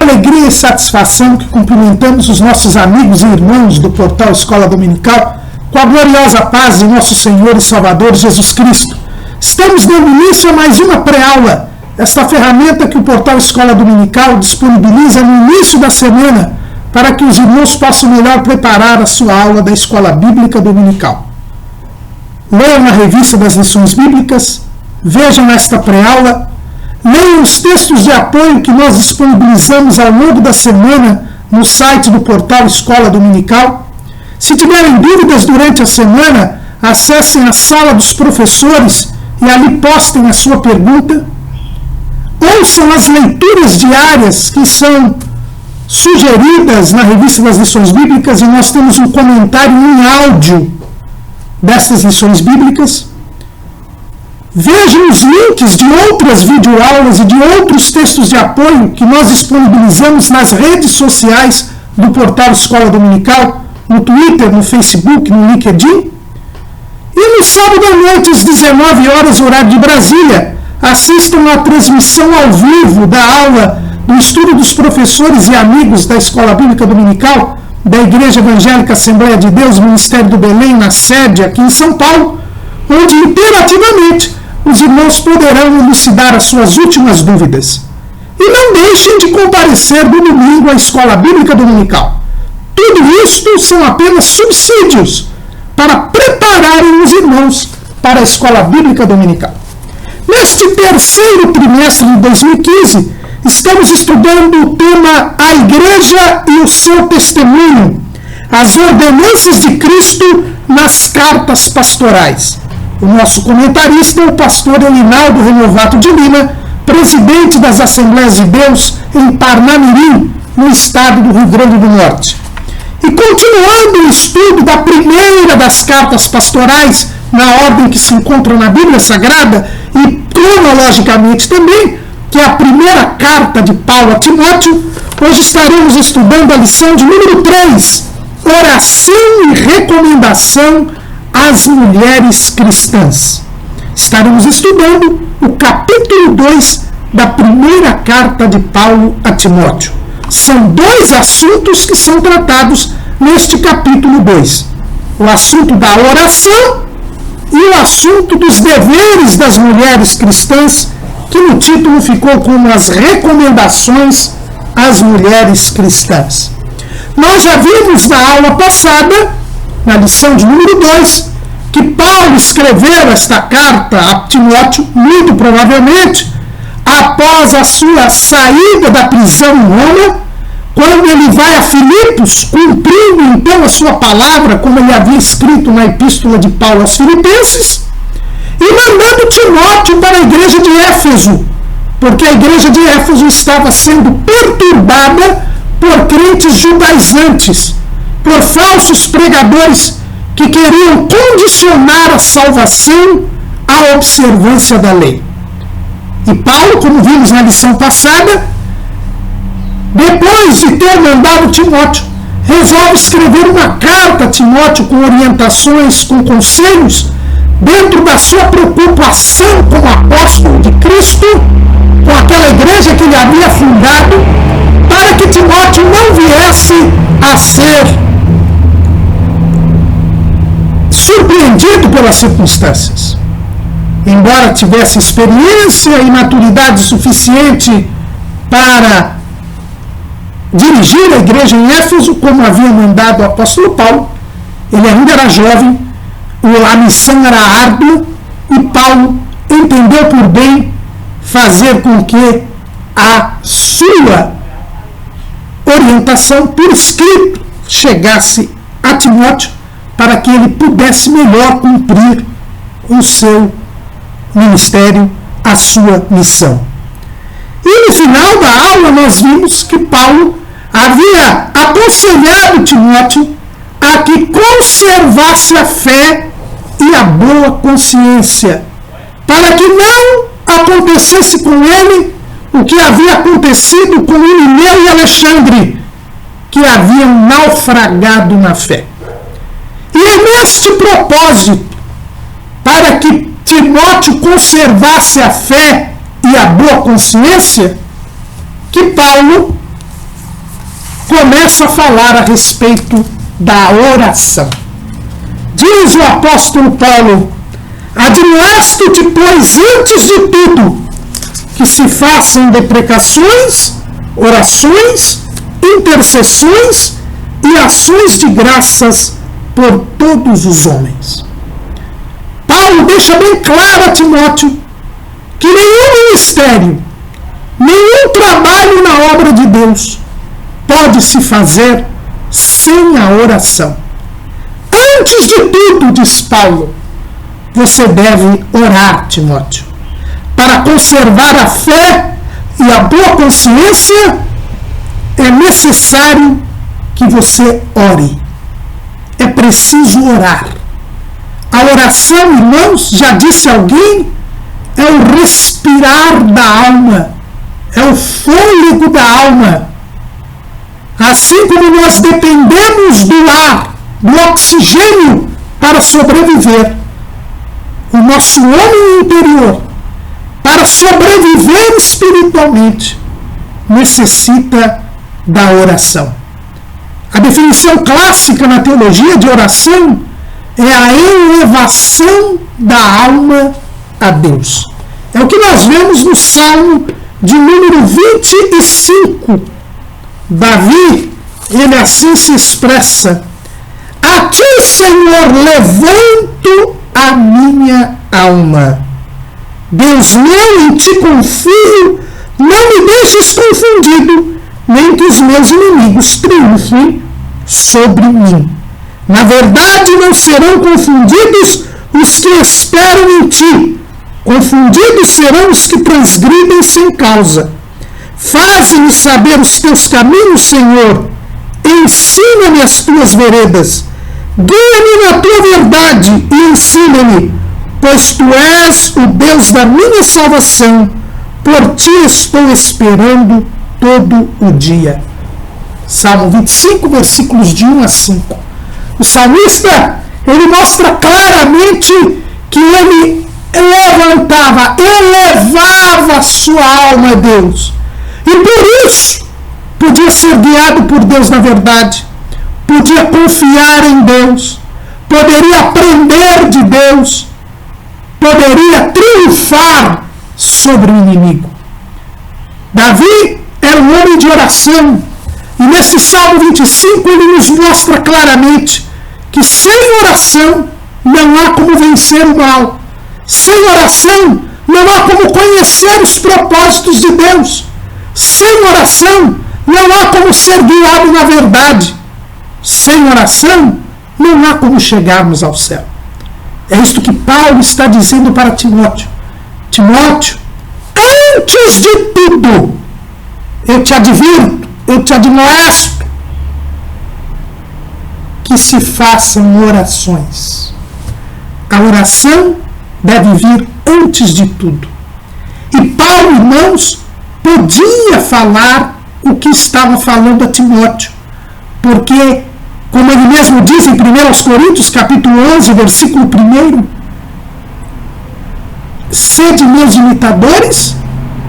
alegria e satisfação que cumprimentamos os nossos amigos e irmãos do portal Escola Dominical com a gloriosa paz de nosso Senhor e Salvador Jesus Cristo. Estamos dando início a mais uma pré-aula, esta ferramenta que o portal Escola Dominical disponibiliza no início da semana para que os irmãos possam melhor preparar a sua aula da Escola Bíblica Dominical. Leiam a revista das lições bíblicas, vejam esta pré-aula, leiam os textos de apoio que nós disponibilizamos ao longo da semana no site do portal Escola Dominical. Se tiverem dúvidas durante a semana, acessem a sala dos professores e ali postem a sua pergunta. Ouçam as leituras diárias que são sugeridas na revista das lições bíblicas e nós temos um comentário em áudio dessas lições bíblicas. Vejam os links de outras videoaulas e de outros textos de apoio que nós disponibilizamos nas redes sociais do portal Escola Dominical, no Twitter, no Facebook, no LinkedIn. E no sábado à noite, às 19 horas, horário de Brasília, assistam à transmissão ao vivo da aula do estudo dos professores e amigos da Escola Bíblica Dominical da Igreja Evangélica Assembleia de Deus, Ministério do Belém, na sede aqui em São Paulo, onde interativamente os irmãos poderão elucidar as suas últimas dúvidas. E não deixem de comparecer no domingo à Escola Bíblica Dominical. Tudo isto são apenas subsídios para prepararem os irmãos para a Escola Bíblica Dominical. Neste terceiro trimestre de 2015, estamos estudando o tema A Igreja e o seu Testemunho, as ordenanças de Cristo nas cartas pastorais. O nosso comentarista é o pastor Elinaldo Renovato de Lima, presidente das Assembleias de Deus em Parnamirim, no estado do Rio Grande do Norte. E continuando o estudo da primeira das cartas pastorais, na ordem que se encontra na Bíblia Sagrada, e cronologicamente também, que é a primeira carta de Paulo a Timóteo, hoje estaremos estudando a lição de número 3, Oração e Recomendação às Mulheres Cristãs. Estaremos estudando o capítulo 2 da primeira carta de Paulo a Timóteo. São dois assuntos que são tratados neste capítulo 2. O assunto da oração e o assunto dos deveres das mulheres cristãs, que no título ficou como as recomendações às mulheres cristãs. Nós já vimos na aula passada, na lição de número 2, que Paulo escreveu esta carta a Timóteo, muito provavelmente, após a sua saída da prisão em Roma, quando ele vai a Filipos, cumprindo então a sua palavra, como ele havia escrito na epístola de Paulo aos Filipenses, e mandando Timóteo para a igreja de Éfeso, porque a igreja de Éfeso estava sendo perturbada por crentes judaizantes, por falsos pregadores que queriam condicionar a salvação à observância da lei. E Paulo, como vimos na lição passada, depois de ter mandado Timóteo, resolve escrever uma carta a Timóteo com orientações, com conselhos, dentro da sua preocupação como apóstolo de Cristo, com aquela igreja que ele havia fundado, para que Timóteo não viesse a ser surpreendido pelas circunstâncias. Embora tivesse experiência e maturidade suficiente para dirigir a igreja em Éfeso, como havia mandado o apóstolo Paulo, ele ainda era jovem, a missão era árdua, e Paulo entendeu por bem fazer com que a sua orientação por escrito chegasse a Timóteo, para que ele pudesse melhor cumprir o seu ministério, a sua missão. E no final da aula nós vimos que Paulo havia aconselhado Timóteo a que conservasse a fé e a boa consciência, para que não acontecesse com ele o que havia acontecido com Irineu e Alexandre, que haviam naufragado na fé. E é neste propósito, para que Timóteo conservasse a fé e a boa consciência, que Paulo começa a falar a respeito da oração. Diz o apóstolo Paulo: admoesto-te, pois, antes de tudo, que se façam deprecações, orações, intercessões e ações de graças por todos os homens. Paulo deixa bem claro a Timóteo que nenhum ministério, nenhum trabalho na obra de Deus pode se fazer sem a oração. Antes de tudo, diz Paulo, você deve orar, Timóteo. Para conservar a fé e a boa consciência, é necessário que você ore. É preciso orar. A oração, irmãos, já disse alguém, é o respirar da alma, é o fôlego da alma. Assim como nós dependemos do ar, do oxigênio para sobreviver, o nosso homem interior, para sobreviver espiritualmente, necessita da oração. A definição clássica na teologia de oração é a elevação da alma a Deus. É o que nós vemos no Salmo de número 25. Davi, ele assim se expressa: a ti, Senhor, levanto a minha alma. Deus meu, em ti confio, não me deixes confundido, nem que os meus inimigos triunfem sobre mim. Na verdade, não serão confundidos os que esperam em ti. Confundidos serão os que transgridem sem causa. Faze-me saber os teus caminhos, Senhor. Ensina-me as tuas veredas. Guia-me na tua verdade e ensina-me, pois tu és o Deus da minha salvação. Por ti estou esperando todo o dia. Salmo 25, versículos de 1 a 5. O salmista, ele mostra claramente que ele levantava, elevava a sua alma a Deus. E por isso, podia ser guiado por Deus na verdade, podia confiar em Deus, poderia aprender de Deus, poderia triunfar sobre o inimigo. Davi era um homem de oração, e nesse Salmo 25 ele nos mostra claramente que sem oração não há como vencer o mal. Sem oração não há como conhecer os propósitos de Deus. Sem oração não há como ser guiado na verdade. Sem oração não há como chegarmos ao céu. É isto que Paulo está dizendo para Timóteo. Timóteo, antes de tudo, eu te advirto, eu te admoesto que se façam orações. A oração deve vir antes de tudo. E Paulo, irmãos, podia falar o que estava falando a Timóteo, porque, como ele mesmo diz em 1 Coríntios, capítulo 11, versículo 1, sede meus imitadores,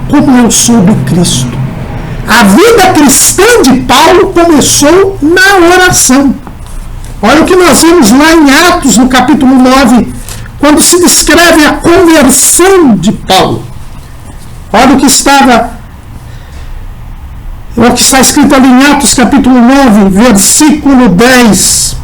como eu sou do Cristo. A vida cristã de Paulo começou na oração. Olha o que nós vemos lá em Atos, no capítulo 9, quando se descreve a conversão de Paulo. Olha o que está escrito ali em Atos, capítulo 9, versículo 10.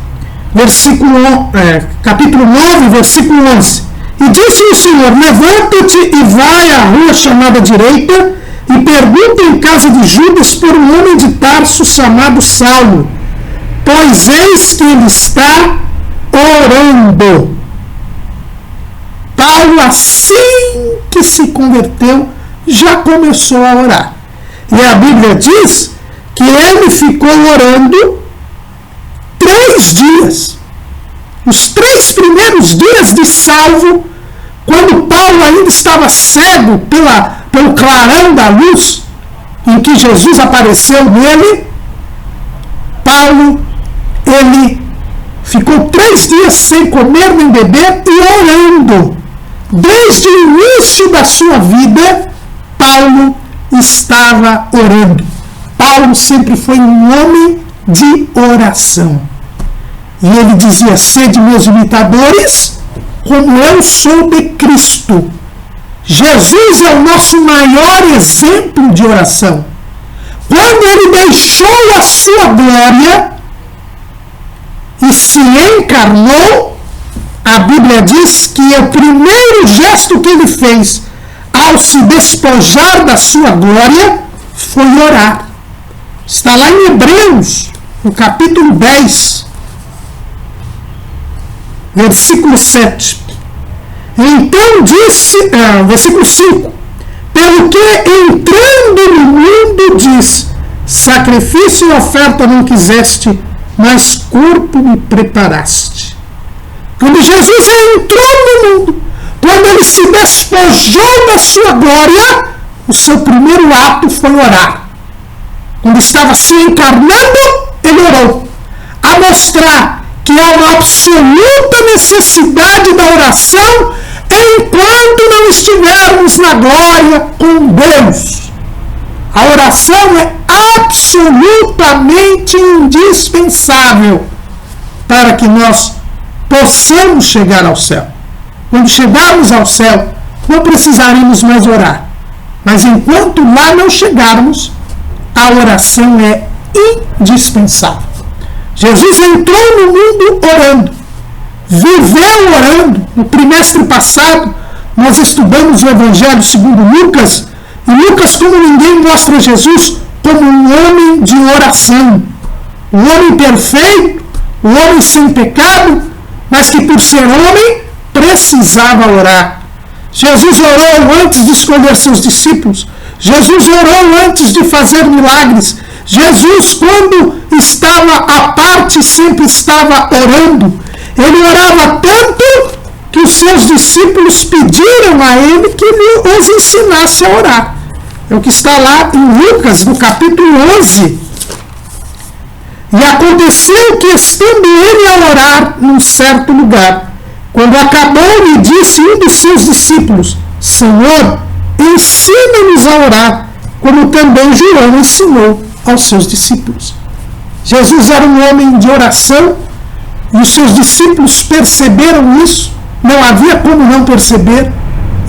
Capítulo 9, versículo 11. E disse o Senhor: levanta-te e vai à rua chamada direita, e pergunta em casa de Judas por um homem de Tarso chamado Saulo, pois eis que ele está orando. Paulo, assim que se converteu, já começou a orar. E a Bíblia diz que ele ficou orando 3 dias. Os 3 primeiros dias de salvo, quando Paulo ainda estava cego pelo clarão da luz em que Jesus apareceu nele, Paulo, ele ficou 3 dias sem comer nem beber e orando. Desde o início da sua vida, Paulo estava orando. Paulo sempre foi um homem de oração. E ele dizia: sede meus imitadores, como eu sou de Cristo. Jesus é o nosso maior exemplo de oração. Quando ele deixou a sua glória e se encarnou, a Bíblia diz que o primeiro gesto que ele fez ao se despojar da sua glória foi orar. Está lá em Hebreus, no capítulo 10, versículo 7. Então disse, versículo 5, pelo que entrando no mundo diz, sacrifício e oferta não quiseste, mas corpo me preparaste. Quando Jesus entrou no mundo, quando ele se despojou da sua glória, o seu primeiro ato foi orar. Quando estava se encarnando, ele orou, a mostrar que há uma absoluta necessidade da oração enquanto não estivermos na glória com Deus. A oração é absolutamente indispensável para que nós possamos chegar ao céu. Quando chegarmos ao céu, não precisaremos mais orar. Mas enquanto lá não chegarmos, a oração é indispensável. Jesus entrou no mundo orando, viveu orando. No trimestre passado, nós estudamos o Evangelho segundo Lucas, e Lucas, como ninguém, mostra Jesus como um homem de oração, um homem perfeito, um homem sem pecado, mas que por ser homem, precisava orar. Jesus orou antes de escolher seus discípulos, Jesus orou antes de fazer milagres, Jesus, quando estava à parte, sempre estava orando. Ele orava tanto que os seus discípulos pediram a ele que ele os ensinasse a orar. É o que está lá em Lucas, no capítulo 11. E aconteceu que, estando ele a orar num certo lugar, quando acabou, lhe disse um dos seus discípulos: Senhor, ensina-nos a orar, como também João ensinou aos seus discípulos. Jesus era um homem de oração e os seus discípulos perceberam isso, não havia como não perceber,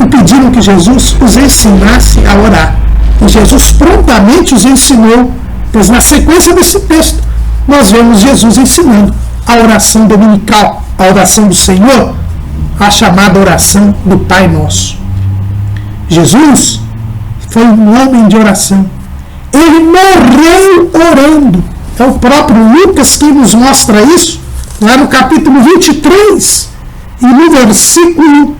e pediram que Jesus os ensinasse a orar. E Jesus prontamente os ensinou, pois na sequência desse texto nós vemos Jesus ensinando a oração dominical, a oração do Senhor, a chamada oração do Pai Nosso. Jesus foi um homem de oração. Ele morreu orando. É o próprio Lucas que nos mostra isso, lá no capítulo 23, e no versículo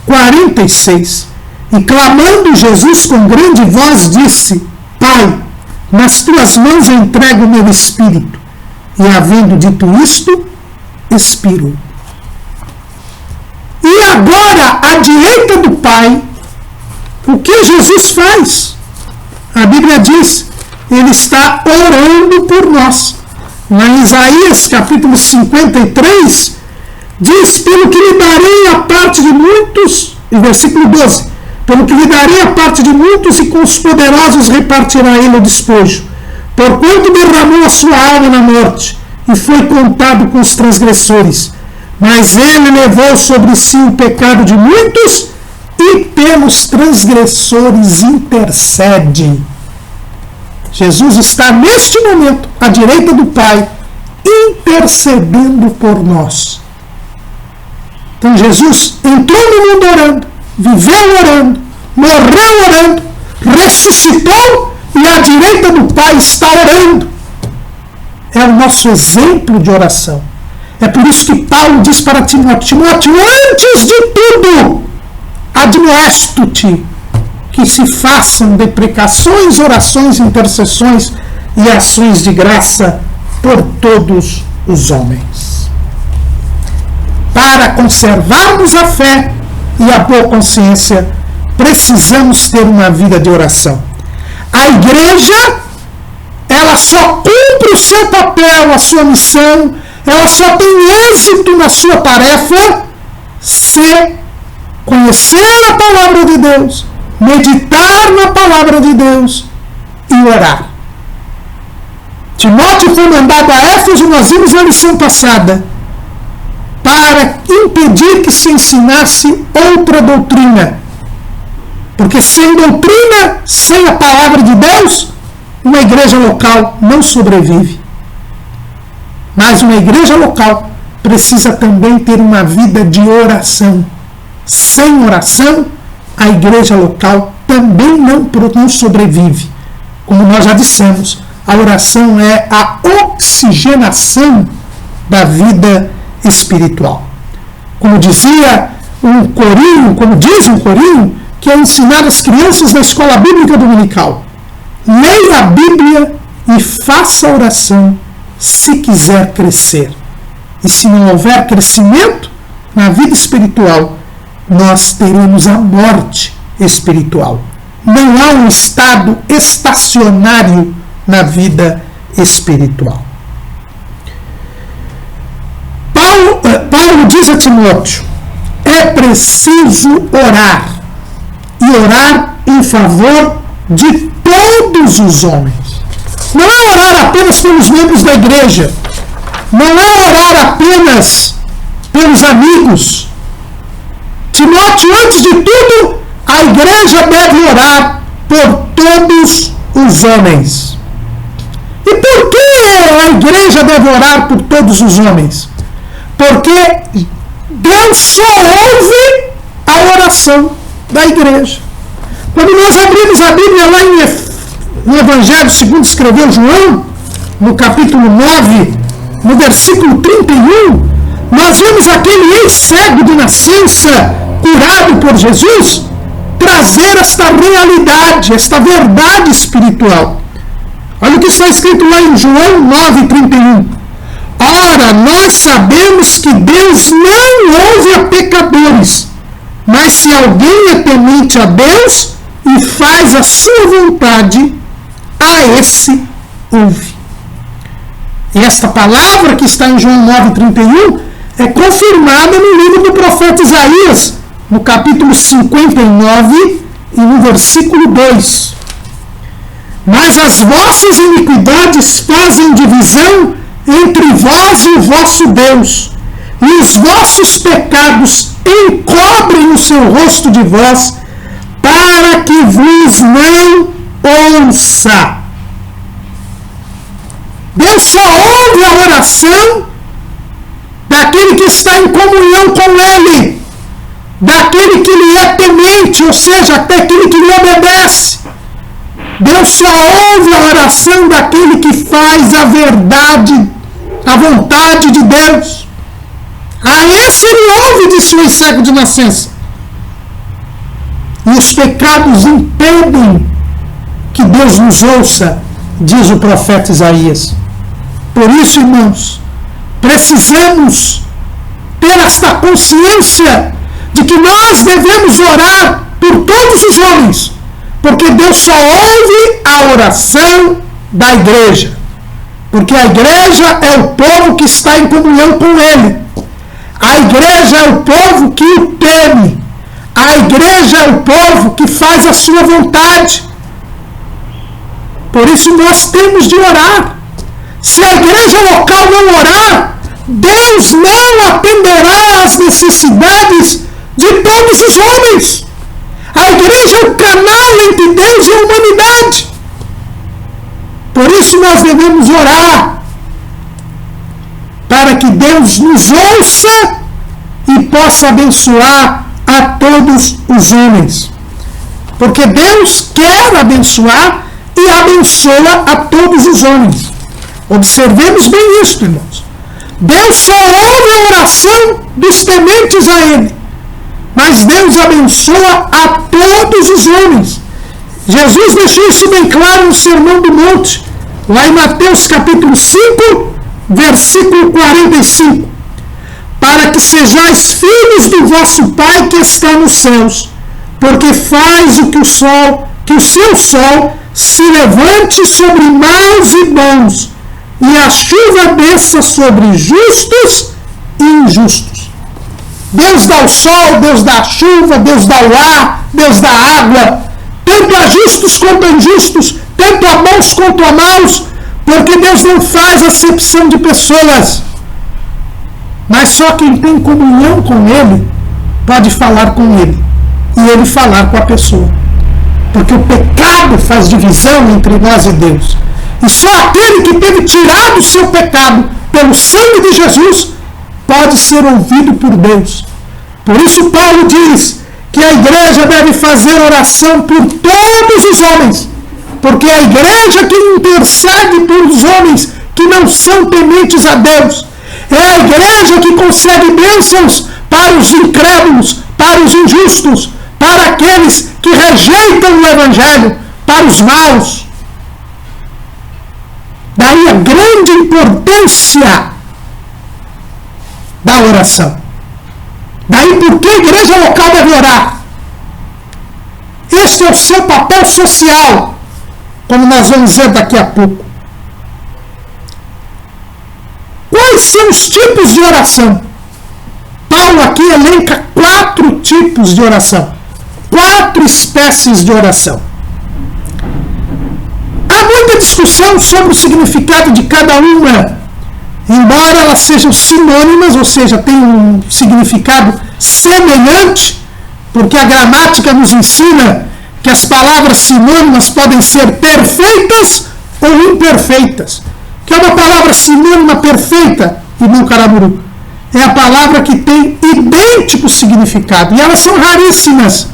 46. E clamando Jesus com grande voz, disse: Pai, nas tuas mãos entrego o meu espírito. E havendo dito isto, expirou. E agora, à direita do Pai, o que Jesus faz? A Bíblia diz, ele está orando por nós. Lá em Isaías, capítulo 53, diz: pelo que lhe darei a parte de muitos, em versículo 12, pelo que lhe darei a parte de muitos, e com os poderosos repartirá ele o despojo, porquanto derramou a sua alma na morte, e foi contado com os transgressores. Mas ele levou sobre si o pecado de muitos, e pelos transgressores intercede. Jesus está neste momento à direita do Pai, intercedendo por nós. Então Jesus entrou no mundo orando, viveu orando, morreu orando, ressuscitou e à direita do Pai está orando. É o nosso exemplo de oração. É por isso que Paulo diz para Timóteo: Timóteo, antes de tudo, admoesto-te que se façam deprecações, orações, intercessões e ações de graça por todos os homens. Para conservarmos a fé e a boa consciência, precisamos ter uma vida de oração. A igreja, ela só cumpre o seu papel, a sua missão, ela só tem êxito na sua tarefa se conhecer a palavra de Deus, meditar na palavra de Deus e orar. Timóteo foi mandado a Éfeso, nós vimos na lição passada, para impedir que se ensinasse outra doutrina. Porque sem doutrina, sem a palavra de Deus, uma igreja local não sobrevive. Mas uma igreja local precisa também ter uma vida de oração. Sem oração, a igreja local também não sobrevive. Como nós já dissemos, a oração é a oxigenação da vida espiritual. Como dizia um corinho, como diz um corinho, que é ensinar as crianças na escola bíblica dominical: leia a Bíblia e faça oração se quiser crescer. E se não houver crescimento na vida espiritual, nós teremos a morte espiritual. Não há um estado estacionário na vida espiritual. Paulo diz a Timóteo: é preciso orar, e orar em favor de todos os homens. Não é orar apenas pelos membros da igreja, não é orar apenas pelos amigos. Timóteo, antes de tudo, a igreja deve orar por todos os homens. E por que a igreja deve orar por todos os homens? Porque Deus só ouve a oração da igreja. Quando nós abrimos a Bíblia lá no Evangelho segundo escreveu João, no capítulo 9, no versículo 31, nós vemos aquele ex-cego de nascença, curado por Jesus, trazer esta realidade, esta verdade espiritual. Olha o que está escrito lá em João 9,31. Ora, nós sabemos que Deus não ouve a pecadores, mas se alguém é temente a Deus e faz a sua vontade, a esse ouve. E esta palavra que está em João 9,31 é confirmada no livro do profeta Isaías, no capítulo 59 e no versículo 2. Mas as vossas iniquidades fazem divisão entre vós e o vosso Deus, e os vossos pecados encobrem o seu rosto de vós, para que vos não ouça. Deus só ouve a oração daquele que está em comunhão com Ele, daquele que lhe é temente, ou seja, daquele que lhe obedece. Deus só ouve a oração daquele que faz a verdade, a vontade de Deus. A esse Ele ouve, disse o cego de nascença. E os pecados impedem que Deus nos ouça, diz o profeta Isaías. Por isso, irmãos, precisamos ter esta consciência de que nós devemos orar por todos os homens, porque Deus só ouve a oração da igreja. Porque a igreja é o povo que está em comunhão com Ele. A igreja é o povo que o teme. A igreja é o povo que faz a sua vontade. Por isso nós temos de orar. Se a igreja local não orar, Deus não atenderá às necessidades de todos os homens. A igreja é o canal entre Deus e a humanidade. Por isso nós devemos orar, para que Deus nos ouça e possa abençoar a todos os homens. Porque Deus quer abençoar e abençoa a todos os homens. Observemos bem isso, irmãos. Deus só ouve a oração dos tementes a Ele, mas Deus abençoa a todos os homens. Jesus deixou isso bem claro no Sermão do Monte, lá em Mateus capítulo 5, versículo 45. Para que sejais filhos do vosso Pai que está nos céus, porque faz o que o seu sol se levante sobre maus e bons, e a chuva desça sobre justos e injustos. Deus dá o sol, Deus dá a chuva, Deus dá o ar, Deus dá a água, a justos quanto a injustos, tanto a bons quanto a maus, porque Deus não faz acepção de pessoas. Mas só quem tem comunhão com Ele pode falar com Ele e Ele falar com a pessoa. Porque o pecado faz divisão entre nós e Deus. E só aquele que teve tirado o seu pecado pelo sangue de Jesus pode ser ouvido por Deus. Por isso Paulo diz que a igreja deve fazer oração por todos os homens, porque a igreja que intercede por os homens que não são tementes a Deus é a igreja que concede bênçãos para os incrédulos, para os injustos, para aqueles que rejeitam o Evangelho, para os maus. Daí a grande importância da oração. Daí por que a igreja local deve orar? Este é o seu papel social, como nós vamos ver daqui a pouco. Quais são os tipos de oração? Paulo aqui elenca 4 tipos de oração. 4 espécies de oração. Há muita discussão sobre o significado de cada uma, embora elas sejam sinônimas, ou seja, tenham um significado semelhante, porque a gramática nos ensina que as palavras sinônimas podem ser perfeitas ou imperfeitas. Que é uma palavra sinônima perfeita, irmão Caramuru? É a palavra que tem idêntico significado. E elas são raríssimas,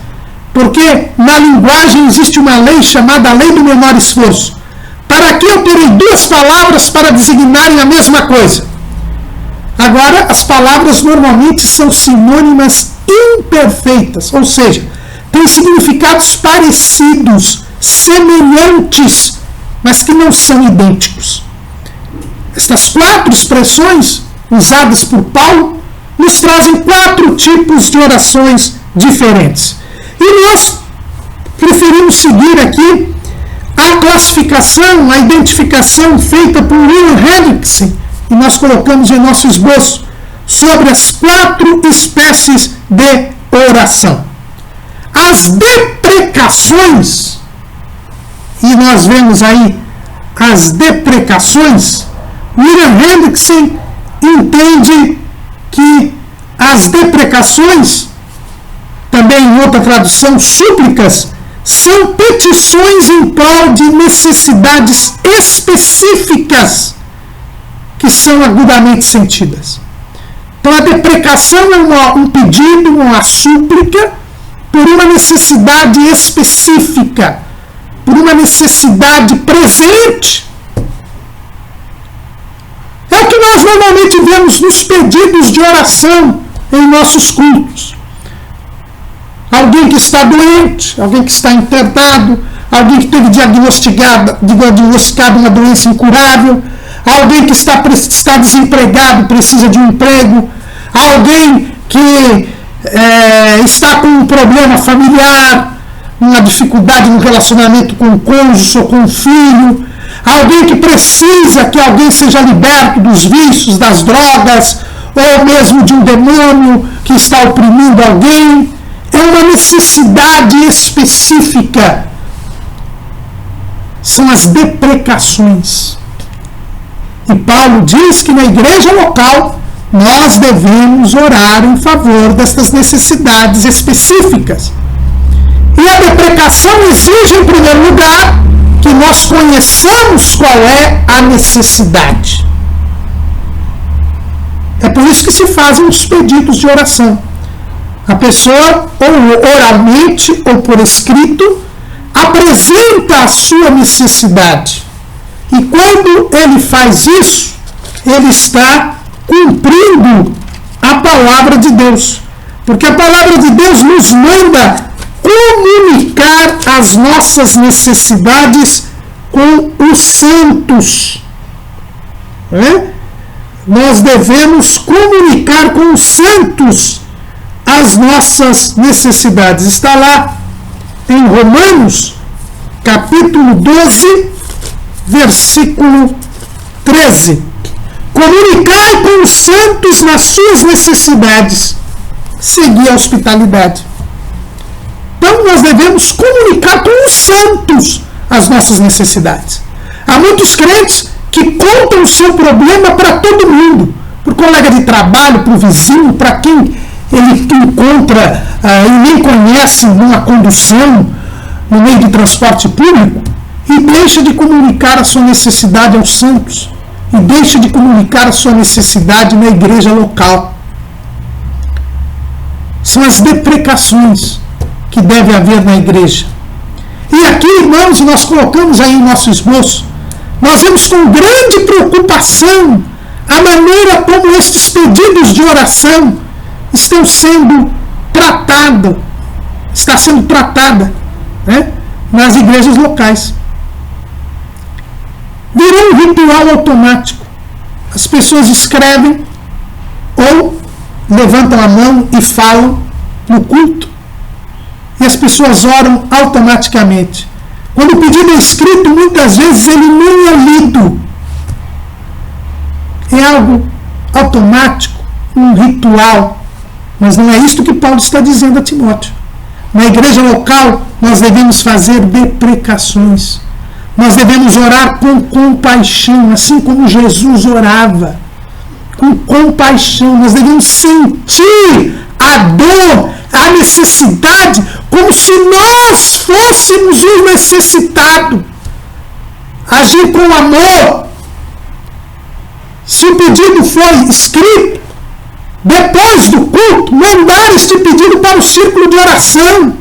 porque na linguagem existe uma lei chamada lei do menor esforço. Para que eu terei 2 palavras para designarem a mesma coisa? Agora, as palavras normalmente são sinônimas imperfeitas, ou seja, têm significados parecidos, semelhantes, mas que não são idênticos. Estas 4 expressões usadas por Paulo nos trazem 4 tipos de orações diferentes. E nós preferimos seguir aqui a classificação, a identificação feita por William Hendrickson, e nós colocamos em nosso esboço, sobre as 4 espécies de oração. As deprecações, e nós vemos aí as deprecações, William Hendrickson entende que as deprecações, também em outra tradução, súplicas, são petições em prol de necessidades específicas que são agudamente sentidas. Então a deprecação é um pedido, uma súplica por uma necessidade específica, por uma necessidade presente. É o que nós normalmente vemos nos pedidos de oração em nossos cultos. Alguém que está doente, alguém que está internado, alguém que teve diagnosticado uma doença incurável, alguém que está desempregado, precisa de um emprego, alguém que está com um problema familiar, uma dificuldade no relacionamento com o cônjuge ou com o filho, alguém que precisa que alguém seja liberto dos vícios, das drogas, ou mesmo de um demônio que está oprimindo alguém. É uma necessidade específica. São as deprecações. E Paulo diz que na igreja local nós devemos orar em favor dessas necessidades específicas. E a deprecação exige, em primeiro lugar, que nós conheçamos qual é a necessidade. É por isso que se fazem os pedidos de oração. A pessoa, ou oralmente ou por escrito, apresenta a sua necessidade. E quando ele faz isso, ele está cumprindo a palavra de Deus. Porque a palavra de Deus nos manda comunicar as nossas necessidades com os santos. Nós devemos comunicar com os santos as nossas necessidades. Está lá em Romanos, capítulo 12, versículo 13. Comunicai com os santos nas suas necessidades, seguir a hospitalidade. Então nós devemos comunicar com os santos as nossas necessidades. Há muitos crentes que contam o seu problema para todo mundo, para o colega de trabalho, para o vizinho, para quem ele encontra e nem conhece numa condução, no meio de transporte público, e deixa de comunicar a sua necessidade aos santos, e deixa de comunicar a sua necessidade na igreja local. São as deprecações que deve haver na igreja. E aqui, irmãos, nós colocamos aí em nosso esboço, nós vemos com grande preocupação a maneira como estes pedidos de oração estão sendo tratados, está sendo tratada, né, nas igrejas locais. Virou um ritual automático. As pessoas escrevem ou levantam a mão e falam no culto. E as pessoas oram automaticamente. Quando o pedido é escrito, muitas vezes ele nem é lido. É algo automático, um ritual. Mas não é isto que Paulo está dizendo a Timóteo. Na igreja local, nós devemos fazer deprecações. Nós devemos orar com compaixão, assim como Jesus orava. Com compaixão. Nós devemos sentir a dor, a necessidade, como se nós fôssemos o necessitado. Agir com amor. Se o pedido foi escrito, depois do culto, mandar este pedido para o círculo de oração,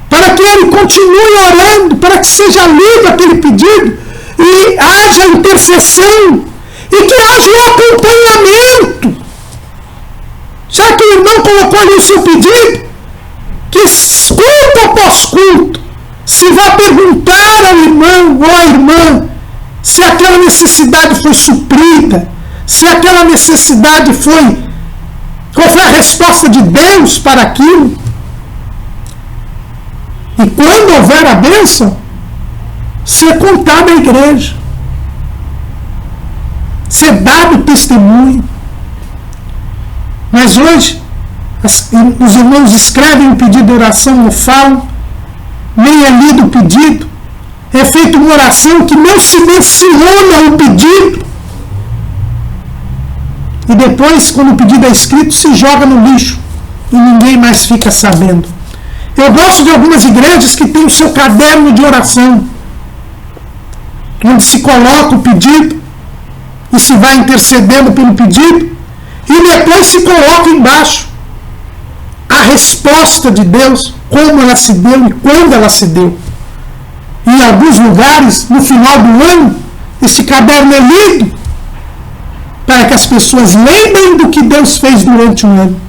para que ele continue orando, para que seja lido aquele pedido e haja intercessão e que haja um acompanhamento. Já que o irmão colocou ali o seu pedido, que culto após culto se vá perguntar ao irmão ou à irmã se aquela necessidade foi suprida, se aquela necessidade foi, qual foi a resposta de Deus para aquilo. E quando houver a bênção, ser contada à igreja, ser dado testemunho. Mas hoje, os irmãos escrevem um pedido de oração, não falam, nem é lido o pedido, é feita uma oração que não se menciona o pedido. E depois, quando o pedido é escrito, se joga no lixo e ninguém mais fica sabendo. Eu gosto de algumas igrejas que têm o seu caderno de oração, onde se coloca o pedido e se vai intercedendo pelo pedido, e depois se coloca embaixo a resposta de Deus, como ela se deu e quando ela se deu. Em alguns lugares, no final do ano, esse caderno é lido para que as pessoas lembrem do que Deus fez durante o ano.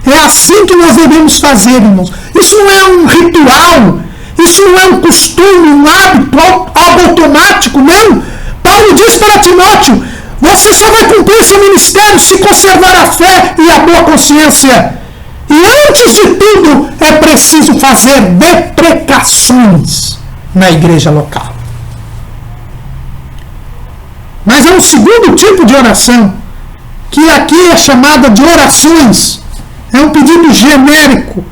É assim que nós devemos fazer, irmãos. Isso não é um ritual, isso não é um costume, um hábito, algo automático, não. Paulo diz para Timóteo, você só vai cumprir seu ministério se conservar a fé e a boa consciência. E antes de tudo, é preciso fazer deprecações na igreja local. Mas há um segundo tipo de oração, que aqui é chamada de orações. É um pedido genérico.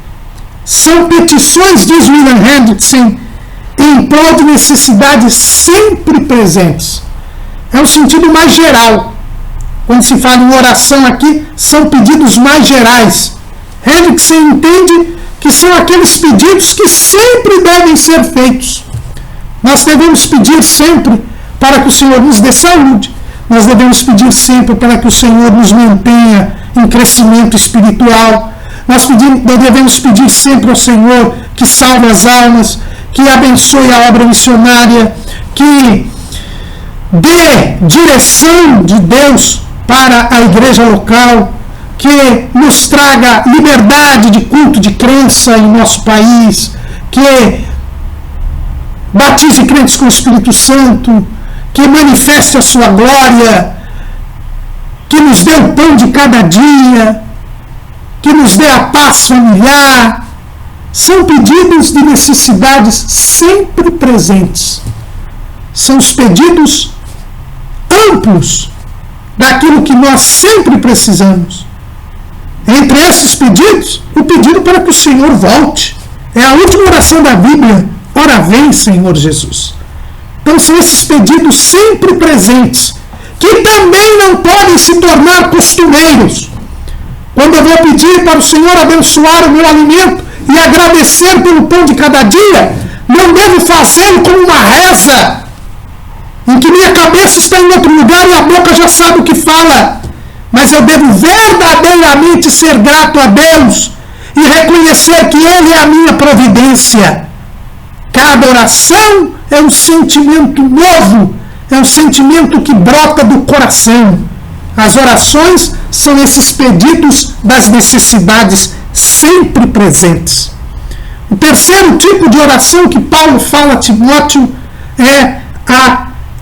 São petições, diz William Hendrickson, em prol de necessidades sempre presentes. É um sentido mais geral. Quando se fala em oração aqui, são pedidos mais gerais. Hendrickson entende que são aqueles pedidos que sempre devem ser feitos. Nós devemos pedir sempre para que o Senhor nos dê saúde. Nós devemos pedir sempre para que o Senhor nos mantenha em crescimento espiritual. Nós devemos pedir sempre ao Senhor que salve as almas, que abençoe a obra missionária, que dê direção de Deus para a igreja local, que nos traga liberdade de culto de crença em nosso país, que batize crentes com o Espírito Santo, que manifeste a sua glória, que nos dê o pão de cada dia, que nos dê a paz familiar. São pedidos de necessidades sempre presentes. São os pedidos amplos daquilo que nós sempre precisamos. Entre esses pedidos, o pedido para que o Senhor volte. É a última oração da Bíblia. Ó hora vem, Senhor Jesus. Então são esses pedidos sempre presentes, que também não podem se tornar costumeiros. Quando eu vou pedir para o Senhor abençoar o meu alimento e agradecer pelo pão de cada dia, não devo fazê-lo como uma reza, em que minha cabeça está em outro lugar e a boca já sabe o que fala. Mas eu devo verdadeiramente ser grato a Deus e reconhecer que Ele é a minha providência. Cada oração é um sentimento novo, é um sentimento que brota do coração. As orações são esses pedidos das necessidades sempre presentes. O terceiro tipo de oração que Paulo fala a Timóteo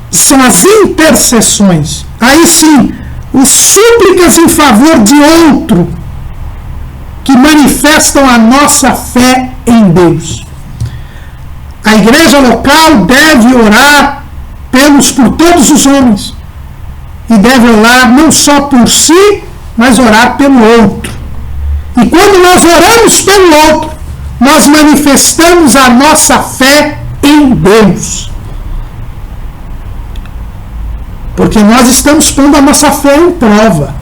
são as intercessões. Aí sim, os súplicas em favor de outro, que manifestam a nossa fé em Deus. A igreja local deve orar por todos os homens. E deve orar não só por si, mas orar pelo outro. E quando nós oramos pelo outro, nós manifestamos a nossa fé em Deus. Porque nós estamos pondo a nossa fé em prova.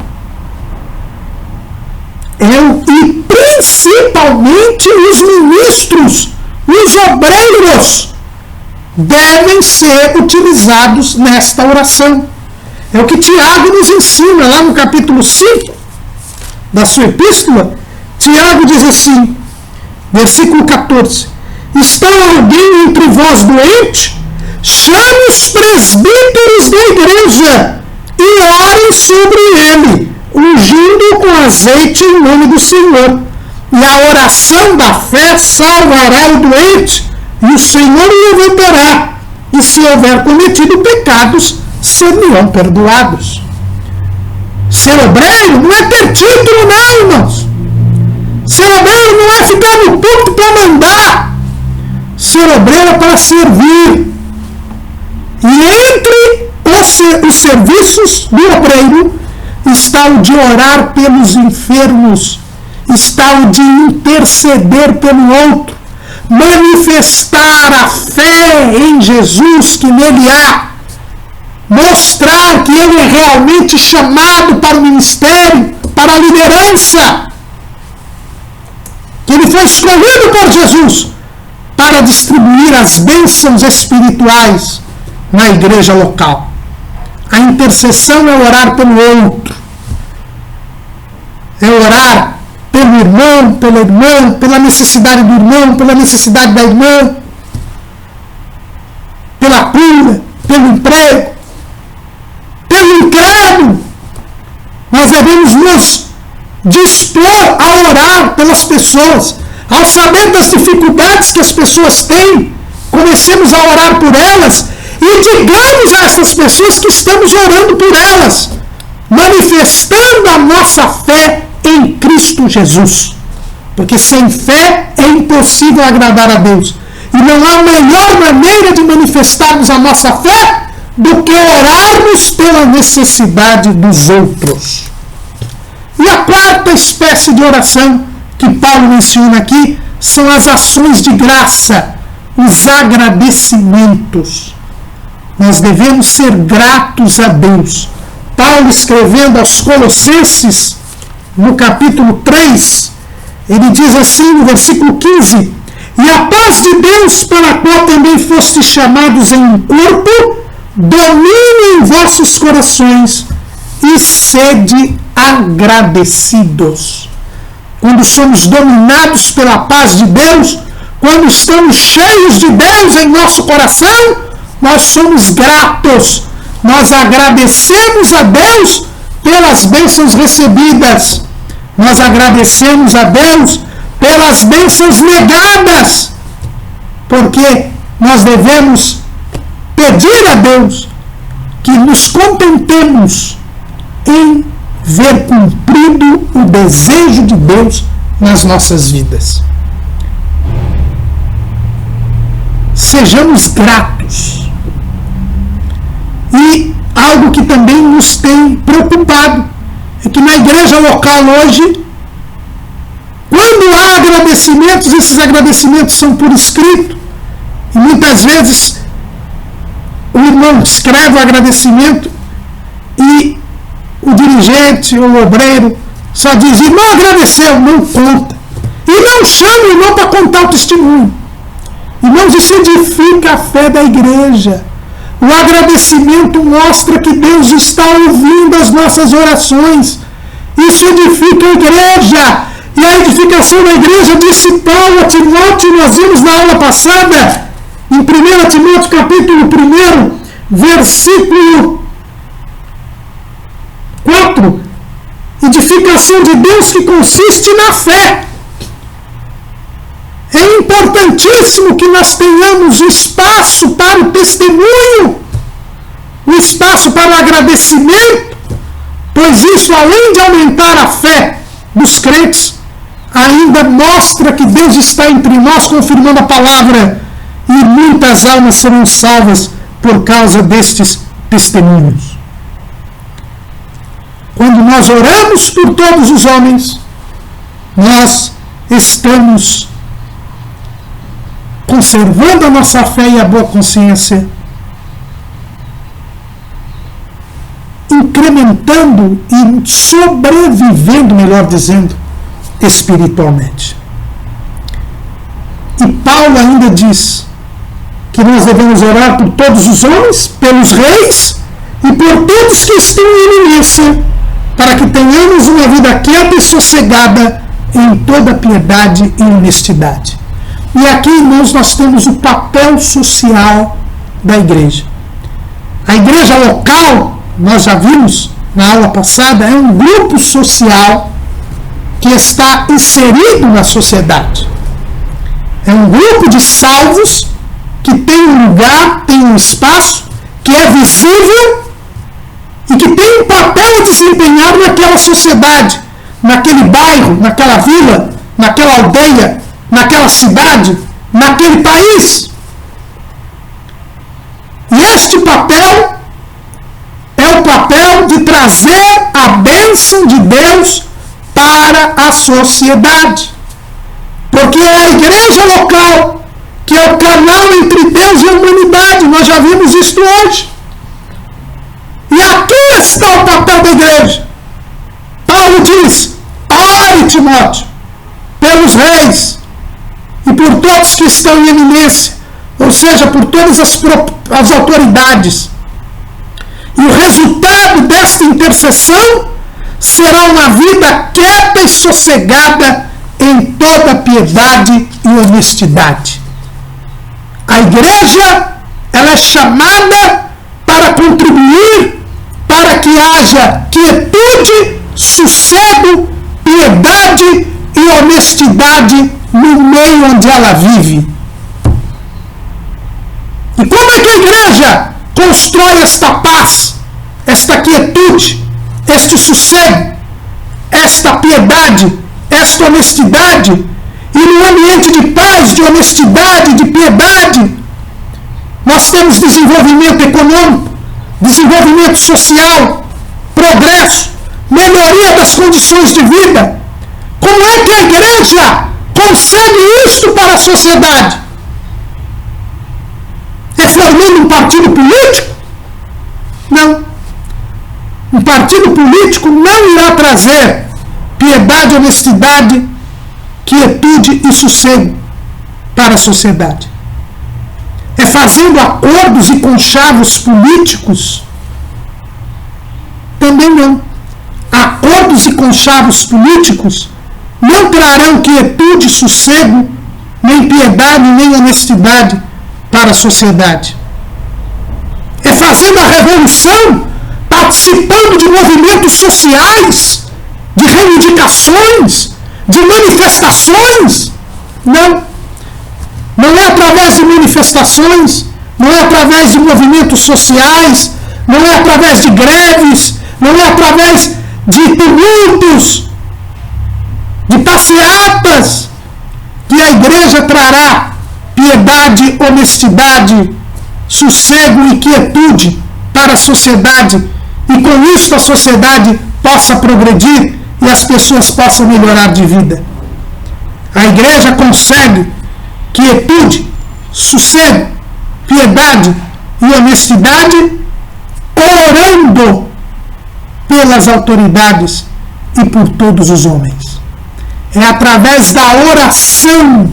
E principalmente os ministros, os obreiros, devem ser utilizados nesta oração. É o que Tiago nos ensina lá no capítulo 5 da sua epístola. Tiago diz assim, versículo 14: está alguém entre vós doente? Chame os presbíteros da igreja e orem sobre ele, ungindo com azeite em nome do Senhor. E a oração da fé salvará o doente, e o Senhor o levantará, e se houver cometido pecados, serão perdoados. Ser obreiro não é ter título, não, irmãos. Ser obreiro não é ficar no púlpito para mandar. Ser obreiro é para servir. E entre os serviços do obreiro está o de orar pelos enfermos, está o de interceder pelo outro, manifestar a fé em Jesus que nele há, mostrar que ele é realmente chamado para o ministério, para a liderança, que ele foi escolhido por Jesus para distribuir as bênçãos espirituais na igreja local. A intercessão é orar pelo outro, é orar pelo irmão, pela irmã, pela necessidade do irmão, pela necessidade da irmã, pela cura, pelo emprego, pelo incrédulo. Nós devemos nos dispor a orar pelas pessoas. Ao saber das dificuldades que as pessoas têm, comecemos a orar por elas e digamos a essas pessoas que estamos orando por elas, manifestando a nossa fé em Cristo Jesus. Porque sem fé é impossível agradar a Deus. E não há melhor maneira de manifestarmos a nossa fé do que orarmos pela necessidade dos outros. E a quarta espécie de oração que Paulo menciona aqui são as ações de graça, os agradecimentos. Nós devemos ser gratos a Deus. Paulo, escrevendo aos Colossenses, no capítulo 3, ele diz assim no versículo 15: e a paz de Deus, para a qual também fostes chamados em um corpo, domine em vossos corações e sede agradecidos. Quando somos dominados pela paz de Deus, quando estamos cheios de Deus em nosso coração, nós somos gratos, nós agradecemos a Deus pelas bênçãos recebidas, nós agradecemos a Deus pelas bênçãos negadas, porque nós devemos pedir a Deus que nos contentemos em ver cumprido o desejo de Deus nas nossas vidas. Sejamos gratos. E algo que também nos tem preocupado é que na igreja local hoje, quando há agradecimentos, esses agradecimentos são por escrito. E muitas vezes o irmão escreve o agradecimento e o dirigente ou o obreiro só diz: irmão agradeceu, não conta. E não chama o irmão para contar o testemunho. Irmãos, isso edifica a fé da igreja. O agradecimento mostra que Deus está ouvindo as nossas orações. Isso edifica a igreja. E a edificação da igreja, disse Paulo a Timóteo, nós vimos na aula passada, em 1 Timóteo capítulo 1, versículo 4, edificação de Deus que consiste na fé. É importantíssimo que nós tenhamos espaço para o testemunho, o espaço para o agradecimento, pois isso, além de aumentar a fé dos crentes, ainda mostra que Deus está entre nós, confirmando a palavra, e muitas almas serão salvas por causa destes testemunhos. Quando nós oramos por todos os homens, nós estamos conservando a nossa fé e a boa consciência, incrementando e sobrevivendo, melhor dizendo, espiritualmente. E Paulo ainda diz que nós devemos orar por todos os homens, pelos reis e por todos que estão em eminência, para que tenhamos uma vida quieta e sossegada em toda piedade e honestidade. E aqui, irmãos, nós temos o papel social da igreja. A igreja local, nós já vimos na aula passada, é um grupo social que está inserido na sociedade. É um grupo de salvos que tem um lugar, tem um espaço, que é visível e que tem um papel a desempenhar naquela sociedade, naquele bairro, naquela vila, naquela aldeia, naquela cidade, naquele país. E este papel é o papel de trazer a bênção de Deus para a sociedade. Porque é a igreja local que é o canal entre Deus e a humanidade. Nós já vimos isso hoje. E aqui está o papel da igreja. Paulo diz: ore, Timóteo, pelos reis e por todos que estão em eminência, ou seja, por todas as autoridades. E o resultado desta intercessão será uma vida quieta e sossegada em toda piedade e honestidade. A igreja, ela é chamada para contribuir para que haja quietude, sossego, piedade e honestidade no meio onde ela vive. E como é que a igreja constrói esta paz, esta quietude, este sossego, esta piedade, esta honestidade? E no ambiente de paz, de honestidade, de piedade, nós temos desenvolvimento econômico, desenvolvimento social, progresso, melhoria das condições de vida. Como é que a igreja consegue isto para a sociedade? Reformando um partido político? Não. Um partido político não irá trazer piedade, honestidade, quietude e sossego para a sociedade. É fazendo acordos e conchavos políticos? Também não. Acordos e conchavos políticos não trarão quietude, sossego, nem piedade, nem honestidade para a sociedade. É fazendo a revolução, participando de movimentos sociais, de reivindicações, de manifestações? Não. Não é através de manifestações, não é através de movimentos sociais, não é através de greves, não é através de tumultos, de passeatas, que a igreja trará piedade, honestidade, sossego e quietude para a sociedade, e com isso a sociedade possa progredir e as pessoas possam melhorar de vida. A igreja consegue quietude, sossego, piedade e honestidade, orando pelas autoridades e por todos os homens. É através da oração,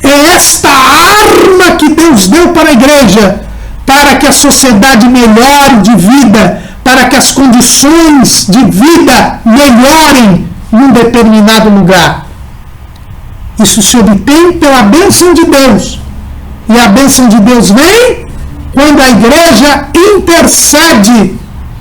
é esta arma que Deus deu para a igreja, para que a sociedade melhore de vida, para que as condições de vida melhorem num determinado lugar. Isso se obtém pela bênção de Deus. E a bênção de Deus vem quando a igreja intercede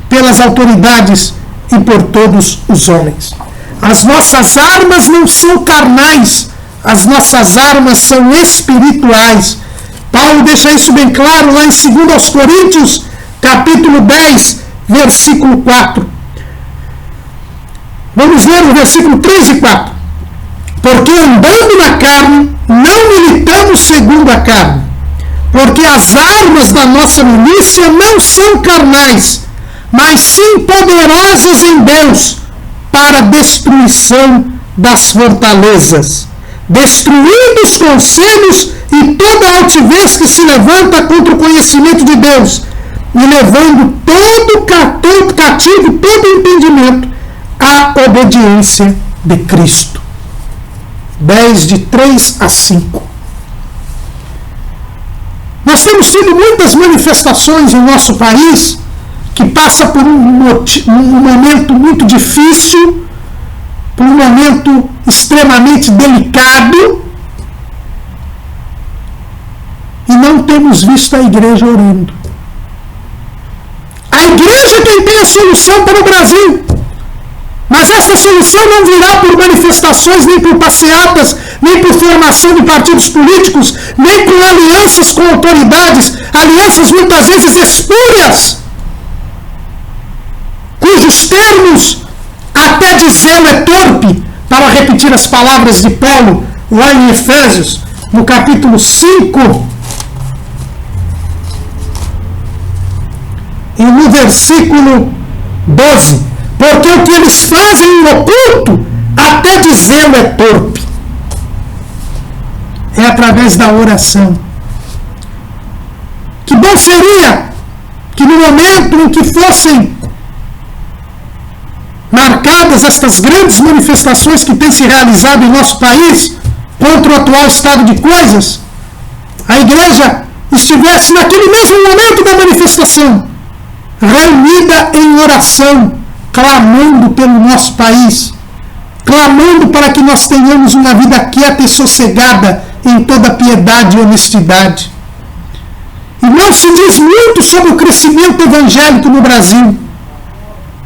pelas autoridades e por todos os homens. As nossas armas não são carnais, as nossas armas são espirituais. Paulo deixa isso bem claro lá em 2 Coríntios, capítulo 10, versículo 4. Vamos ler o versículo 3 e 4. Porque andando na carne, não militamos segundo a carne, porque as armas da nossa milícia não são carnais, mas sim poderosas em Deus, para a destruição das fortalezas, destruindo os conselhos e toda a altivez que se levanta contra o conhecimento de Deus, e levando todo cativo, todo entendimento, à obediência de Cristo. 10, de 3 a 5. Nós temos tido muitas manifestações em nosso país que passa por um momento muito difícil, por um momento extremamente delicado, e não temos visto a igreja orando. A igreja é quem tem a solução para o Brasil. Mas essa solução não virá por manifestações, nem por passeatas, nem por formação de partidos políticos, nem por alianças com autoridades, alianças muitas vezes espúrias, cujos termos até de zelo é torpe, para repetir as palavras de Paulo lá em Efésios, no capítulo 5, e no versículo 12. Porque o que eles fazem em oculto, até de zelo é torpe. É através da oração. Que bom seria que no momento em que fossem marcadas estas grandes manifestações que têm se realizado em nosso país contra o atual estado de coisas, a igreja estivesse naquele mesmo momento da manifestação, reunida em oração, clamando pelo nosso país, clamando para que nós tenhamos uma vida quieta e sossegada em toda piedade e honestidade. E não se diz muito sobre o crescimento evangélico no Brasil,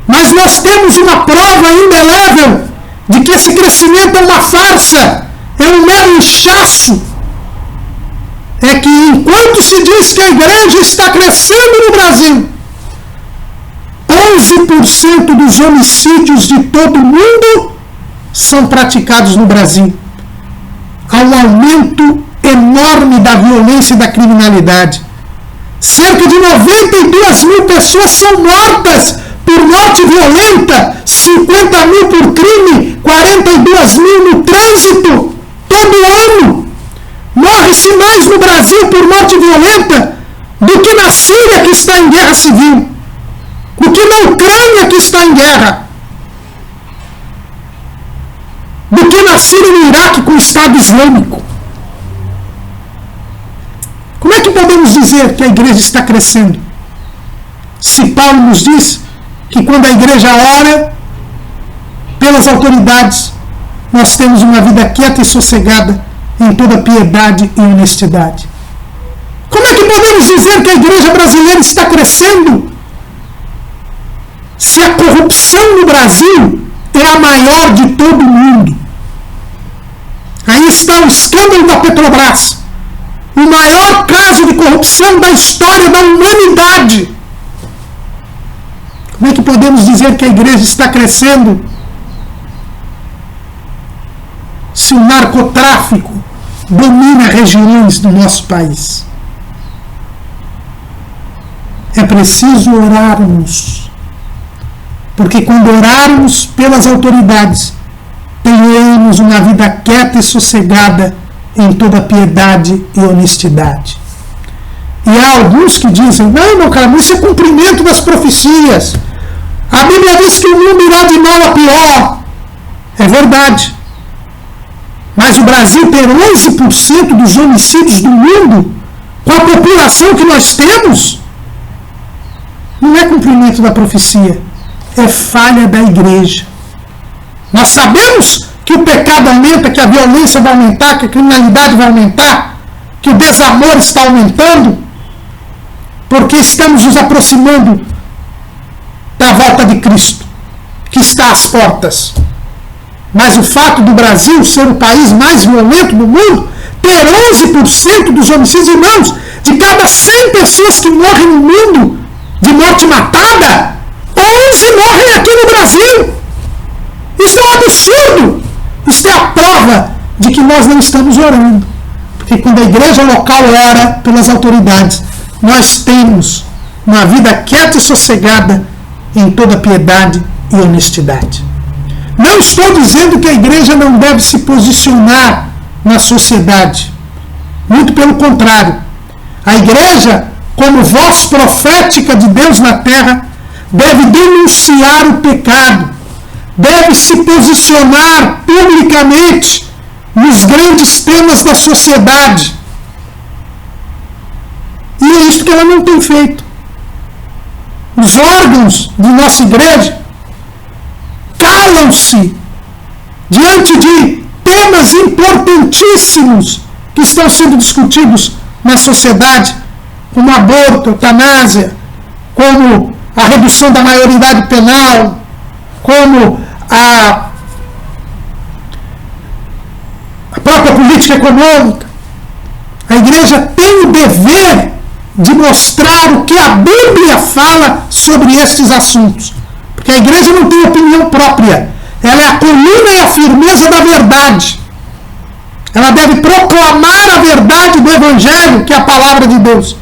mas nós temos uma prova indelével de que esse crescimento é uma farsa, é um mero inchaço. É que enquanto se diz que a igreja está crescendo no Brasil, 11% dos homicídios de todo o mundo são praticados no Brasil. Há um aumento enorme da violência e da criminalidade. Cerca de 92 mil pessoas são mortas por morte violenta, 50 mil por crime, 42 mil no trânsito, todo ano. Morre-se mais no Brasil por morte violenta do que na Síria, que está em guerra civil, do que na Ucrânia, que está em guerra, do que na Síria e no Iraque com o Estado Islâmico. Como é que podemos dizer que a igreja está crescendo? Se Paulo nos diz que quando a igreja ora pelas autoridades, nós temos uma vida quieta e sossegada em toda piedade e honestidade. Como é que podemos dizer que a igreja brasileira está crescendo se a corrupção no Brasil é a maior de todo o mundo? Aí está o escândalo da Petrobras, o maior caso de corrupção da história da humanidade. Como é que podemos dizer que a igreja está crescendo se o narcotráfico domina regiões do nosso país? É preciso orarmos, porque quando orarmos pelas autoridades, tenhamos uma vida quieta e sossegada em toda piedade e honestidade. E há alguns que dizem, não, meu cara, mas isso é cumprimento das profecias. A Bíblia diz que o mundo irá de mal a pior. É verdade. Mas o Brasil tem 11% dos homicídios do mundo, com a população que nós temos. Não é cumprimento da profecia, é falha da igreja. Nós sabemos que o pecado aumenta, que a violência vai aumentar, que a criminalidade vai aumentar, que o desamor está aumentando, porque estamos nos aproximando da volta de Cristo, que está às portas. Mas o fato do Brasil ser o país mais violento do mundo, ter 11% dos homicídios, irmãos, de cada 100 pessoas que morrem no mundo de morte matada, 11 morrem aqui no Brasil. Isso é um absurdo. Isso é a prova de que nós não estamos orando. Porque quando a igreja local ora pelas autoridades, nós temos uma vida quieta e sossegada em toda piedade e honestidade. Não estou dizendo que a igreja não deve se posicionar na sociedade. Muito pelo contrário. A igreja, como voz profética de Deus na terra, deve denunciar o pecado, deve se posicionar publicamente nos grandes temas da sociedade. E é isso que ela não tem feito. Os órgãos de nossa igreja calam-se diante de temas importantíssimos que estão sendo discutidos na sociedade, como aborto, eutanásia, como a redução da maioridade penal, como a própria política econômica. A igreja tem o dever de mostrar o que a Bíblia fala sobre estes assuntos. Porque a igreja não tem opinião própria. Ela é a coluna e a firmeza da verdade. Ela deve proclamar a verdade do Evangelho, que é a palavra de Deus.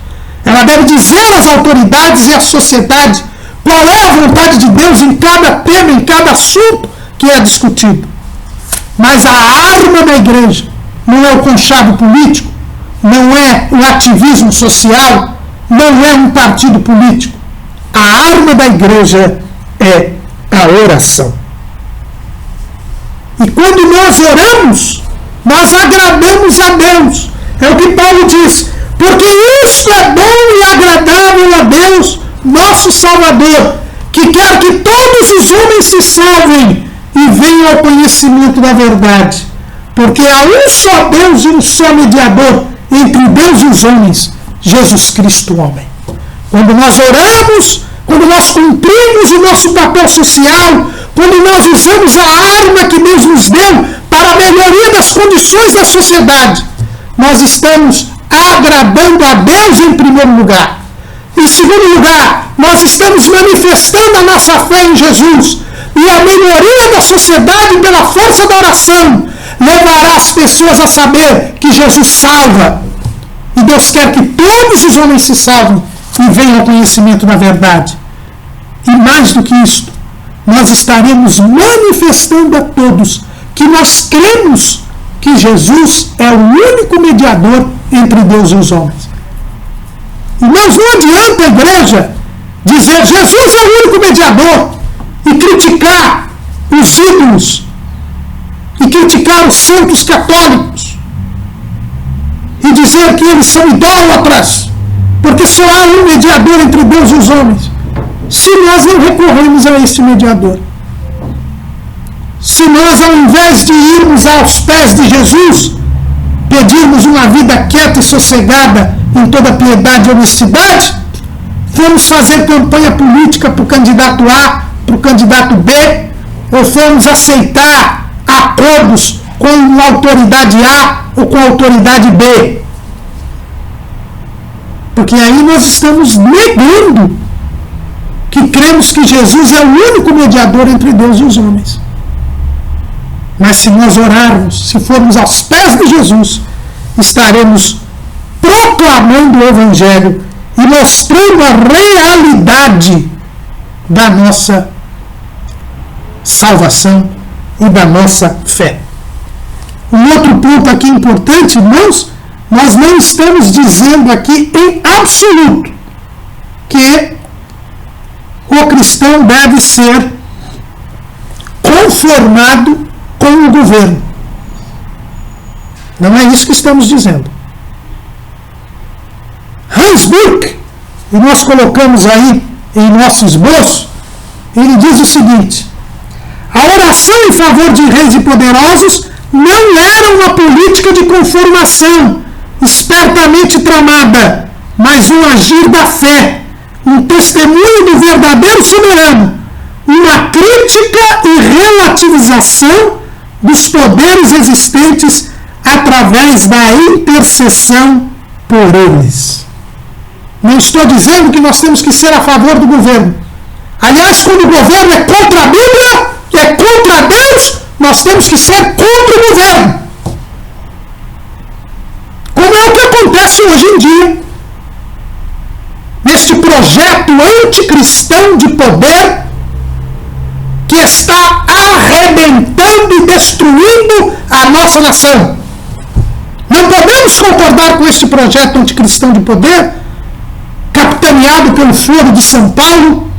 Ela deve dizer às autoridades e à sociedade qual é a vontade de Deus em cada tema, em cada assunto que é discutido. Mas a arma da igreja não é o conchavo político, não é o ativismo social, não é um partido político. A arma da igreja é a oração. E quando nós oramos, nós agradamos a Deus. É o que Paulo diz. Porque isto é bom e agradável a Deus, nosso Salvador, que quer que todos os homens se salvem e venham ao conhecimento da verdade. Porque há um só Deus e um só mediador entre Deus e os homens, Jesus Cristo, homem. Quando nós oramos, quando nós cumprimos o nosso papel social, quando nós usamos a arma que Deus nos deu para a melhoria das condições da sociedade, nós estamos agradando a Deus em primeiro lugar. Em segundo lugar, nós estamos manifestando a nossa fé em Jesus. E a melhoria da sociedade pela força da oração levará as pessoas a saber que Jesus salva. E Deus quer que todos os homens se salvem e venham ao conhecimento da verdade. E mais do que isto, nós estaremos manifestando a todos que nós cremos que Jesus é o único mediador entre Deus e os homens. Irmãos, não adianta a igreja dizer Jesus é o único mediador e criticar os ídolos e criticar os santos católicos e dizer que eles são idólatras porque só há um mediador entre Deus e os homens, se nós não recorremos a este mediador. Se nós, ao invés de irmos aos pés de Jesus, pedirmos uma vida quieta e sossegada em toda piedade e honestidade, vamos fazer campanha política para o candidato A, para o candidato B, ou vamos aceitar acordos com a autoridade A ou com a autoridade B. Porque aí nós estamos negando que cremos que Jesus é o único mediador entre Deus e os homens. Mas se nós orarmos, se formos aos pés de Jesus, estaremos proclamando o Evangelho e mostrando a realidade da nossa salvação e da nossa fé. Um outro ponto aqui importante, irmãos, nós não estamos dizendo aqui em absoluto que o cristão deve ser conformado com o governo. Não é isso que estamos dizendo. Hans Burke, e nós colocamos aí em nosso esboço, ele diz o seguinte: a oração em favor de reis e poderosos não era uma política de conformação espertamente tramada, mas um agir da fé, um testemunho do verdadeiro soberano, uma crítica e relativização dos poderes existentes através da intercessão por eles. Não estou dizendo que nós temos que ser a favor do governo. Aliás, quando o governo é contra a Bíblia, é contra Deus, nós temos que ser contra o governo. Como é o que acontece hoje em dia, neste projeto anticristão de poder que está arrebentando e destruindo a nossa nação. Não podemos concordar com este projeto anticristão de poder, capitaneado pelo Foro de São Paulo,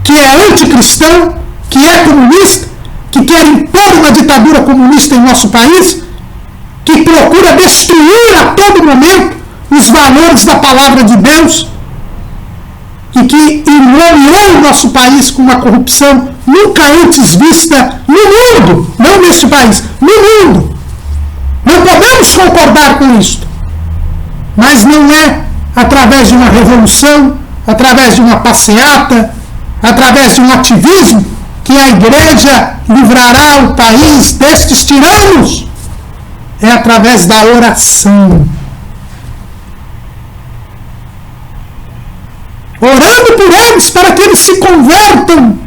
que é anticristão, que é comunista, que quer impor uma ditadura comunista em nosso país, que procura destruir a todo momento os valores da palavra de Deus e que enlomeou o nosso país com uma corrupção nunca antes vista no mundo, não neste país, no mundo. Não podemos concordar com isto, mas não é através de uma revolução, através de uma passeata, através de um ativismo, que a igreja livrará o país destes tiranos. É através da oração. Orando por eles para que eles se convertam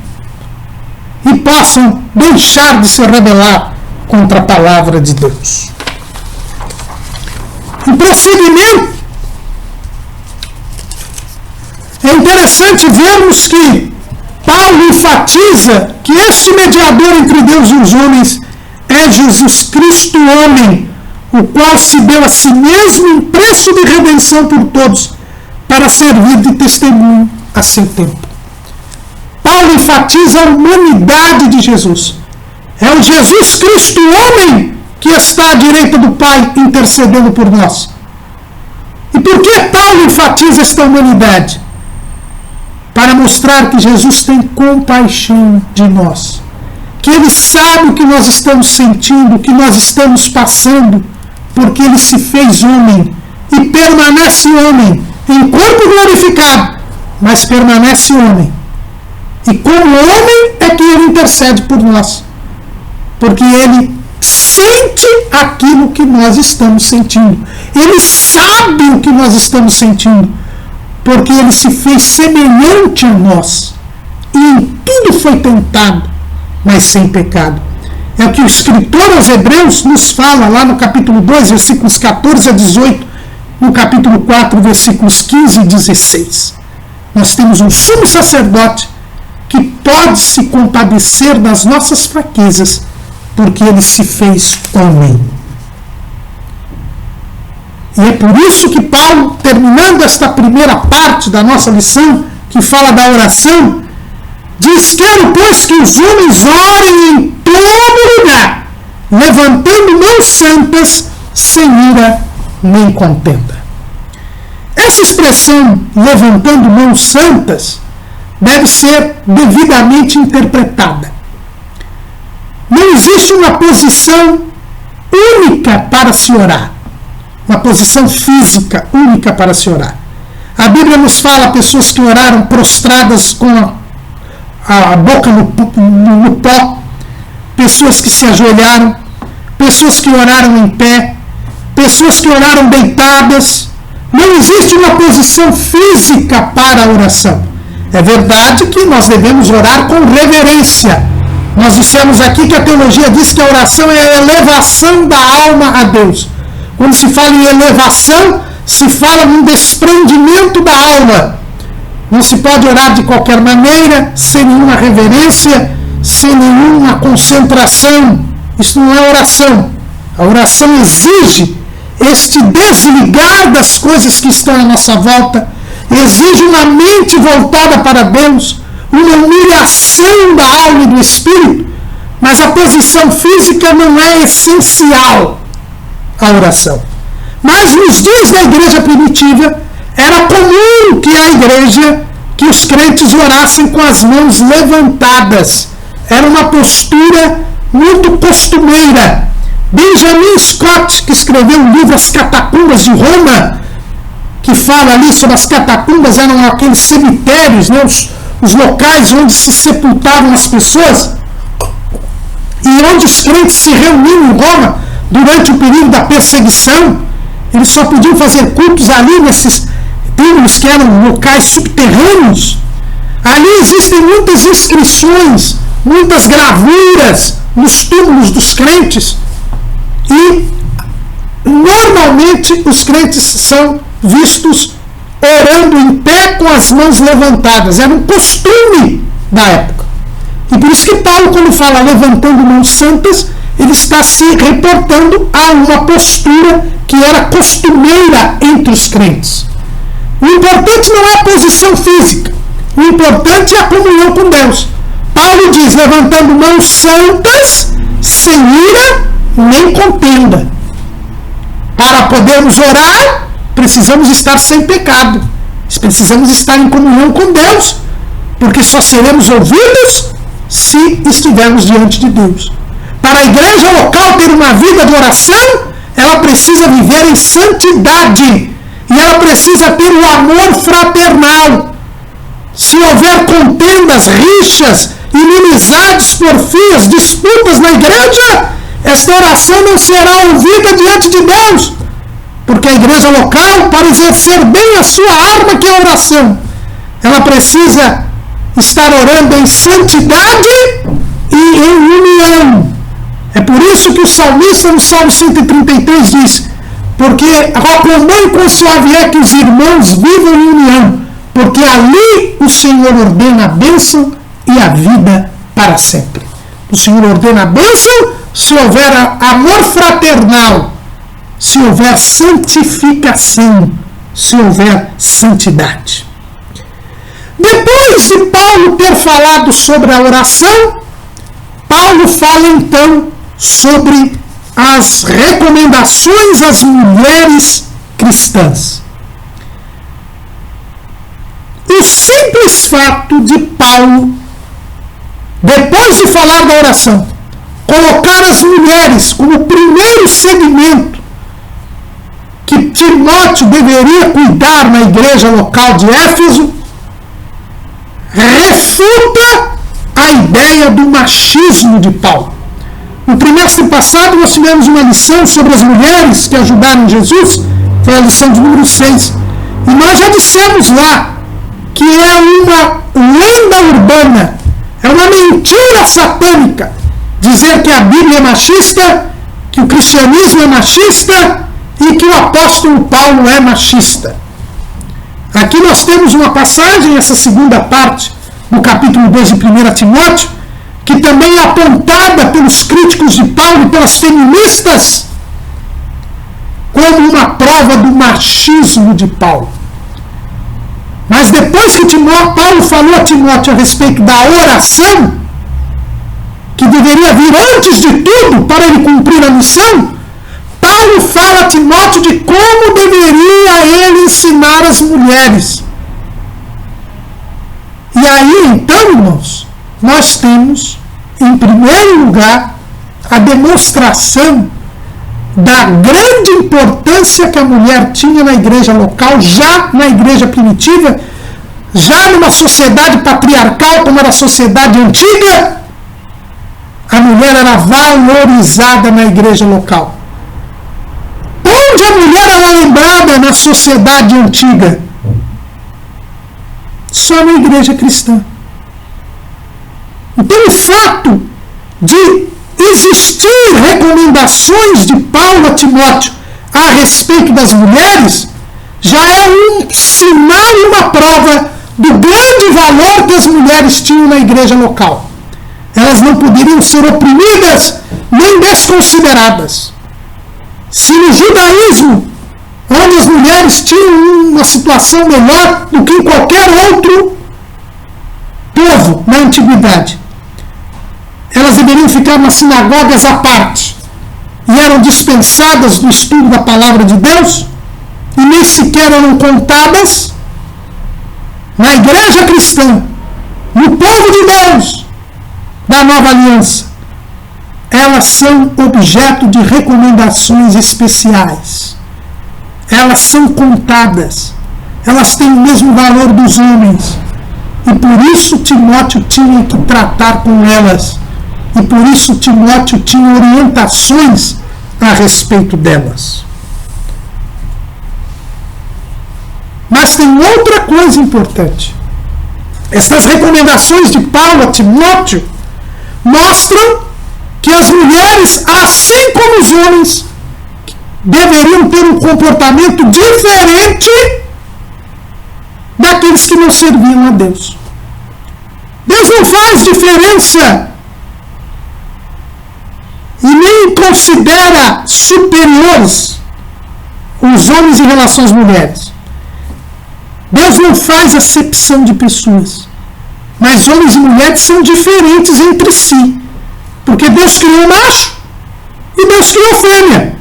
e possam deixar de se rebelar contra a palavra de Deus. Em prosseguimento, é interessante vermos que Paulo enfatiza que este mediador entre Deus e os homens é Jesus Cristo, homem, o qual se deu a si mesmo em preço de redenção por todos, para servir de testemunho a seu tempo. Paulo enfatiza a humanidade de Jesus. É o Jesus Cristo, homem, que está à direita do Pai intercedendo por nós. E por que Paulo enfatiza esta humanidade? Para mostrar que Jesus tem compaixão de nós, que Ele sabe o que nós estamos sentindo, o que nós estamos passando, porque Ele se fez homem e permanece homem, em corpo glorificado, mas permanece homem. E como homem é que Ele intercede por nós, porque Ele sente aquilo que nós estamos sentindo, Ele sabe o que nós estamos sentindo, porque Ele se fez semelhante a nós, e em tudo foi tentado, mas sem pecado. É o que o escritor aos Hebreus nos fala lá no capítulo 2, versículos 14 a 18, no capítulo 4, versículos 15 e 16. Nós temos um sumo sacerdote que pode se compadecer das nossas fraquezas, porque Ele se fez homem. E é por isso que Paulo, terminando esta primeira parte da nossa lição, que fala da oração, diz: quero, pois, que os homens orem em todo lugar, levantando mãos santas, sem ira nem contenda. Essa expressão, levantando mãos santas, deve ser devidamente interpretada. Não existe uma posição única para se orar. Uma posição física única para se orar. A Bíblia nos fala pessoas que oraram prostradas com a boca no pó, pessoas que se ajoelharam, pessoas que oraram em pé, pessoas que oraram deitadas. Não existe uma posição física para a oração. É verdade que nós devemos orar com reverência. Nós dissemos aqui que a teologia diz que a oração é a elevação da alma a Deus. Quando se fala em elevação, se fala num desprendimento da alma. Não se pode orar de qualquer maneira, sem nenhuma reverência, sem nenhuma concentração. Isso não é oração. A oração exige este desligar das coisas que estão à nossa volta, exige uma mente voltada para Deus, uma humilhação da alma e do espírito, mas a posição física não é essencial à oração. Mas nos dias da igreja primitiva, era comum que os crentes orassem com as mãos levantadas. Era uma postura muito costumeira. Benjamin Scott, que escreveu o livro As Catacumbas de Roma, que fala ali sobre as catacumbas, eram aqueles cemitérios, né, os locais onde se sepultavam as pessoas, e onde os crentes se reuniam em Roma durante o período da perseguição. Eles só podiam fazer cultos ali nesses túmulos que eram locais subterrâneos. Ali existem muitas inscrições, muitas gravuras nos túmulos dos crentes, e normalmente os crentes são vistos orando em pé com as mãos levantadas. Era um costume da época. E por isso que Paulo, quando fala levantando mãos santas, ele está se reportando a uma postura que era costumeira entre os crentes. O importante não é a posição física. O importante é a comunhão com Deus. Paulo diz, levantando mãos santas, sem ira nem contenda. Para podermos orar, precisamos estar sem pecado. Precisamos estar em comunhão com Deus, porque só seremos ouvidos se estivermos diante de Deus. Para a igreja local ter uma vida de oração, ela precisa viver em santidade. E ela precisa ter o amor fraternal. Se houver contendas, rixas, inimizades, porfias, disputas na igreja, esta oração não será ouvida diante de Deus. Porque a igreja local, para exercer bem a sua arma, que é a oração, ela precisa estar orando em santidade e em união. É por isso que o salmista no Salmo 133 diz, porque recomendo com suave é que os irmãos vivam em união, porque ali o Senhor ordena a bênção e a vida para sempre. O Senhor ordena a bênção se houver amor fraternal, se houver santificação, se houver santidade. Depois de Paulo ter falado sobre a oração, Paulo fala então sobre as recomendações às mulheres cristãs. O simples fato de Paulo, depois de falar da oração, colocar as mulheres como primeiro segmento que Timóteo deveria cuidar na igreja local de Éfeso, refuta a ideia do machismo de Paulo. No trimestre passado nós tivemos uma lição sobre as mulheres que ajudaram Jesus, foi a lição de número 6, e nós já dissemos lá que é uma lenda urbana, é uma mentira satânica dizer que a Bíblia é machista, que o cristianismo é machista e que o apóstolo Paulo é machista. Aqui nós temos uma passagem, essa segunda parte do capítulo 2 de 1 Timóteo, que também é apontada pelos críticos de Paulo e pelas feministas como uma prova do machismo de Paulo. Mas depois que Paulo falou a Timóteo a respeito da oração, que deveria vir antes de tudo para ele cumprir a missão, Paulo fala a Timóteo de como deveria ele ensinar as mulheres. E aí, então, irmãos, nós temos, em primeiro lugar, a demonstração da grande importância que a mulher tinha na igreja local, já na igreja primitiva, já numa sociedade patriarcal como era a sociedade antiga, a mulher era valorizada na igreja local. Onde a mulher era lembrada na sociedade antiga? Só na igreja cristã. Então o fato de existir recomendações de Paulo a Timóteo a respeito das mulheres já é um sinal e uma prova do grande valor que as mulheres tinham na igreja local. Elas não poderiam ser oprimidas nem desconsideradas. Se no judaísmo, onde as mulheres tinham uma situação melhor do que em qualquer outro povo na antiguidade, elas deveriam ficar nas sinagogas à parte e eram dispensadas do estudo da palavra de Deus e nem sequer eram contadas, na igreja cristã, no povo de Deus da nova aliança, elas são objeto de recomendações especiais. Elas são contadas, elas têm o mesmo valor dos homens, e por isso Timóteo tinha que tratar com elas, e por isso Timóteo tinha orientações a respeito delas. Mas tem outra coisa importante. Estas recomendações de Paulo a Timóteo mostram que as mulheres, assim como os homens, deveriam ter um comportamento diferente daqueles que não serviam a Deus. Deus não faz diferença e nem considera superiores os homens em relação às mulheres. Deus não faz acepção de pessoas, mas homens e mulheres são diferentes entre si, porque Deus criou macho e Deus criou fêmea.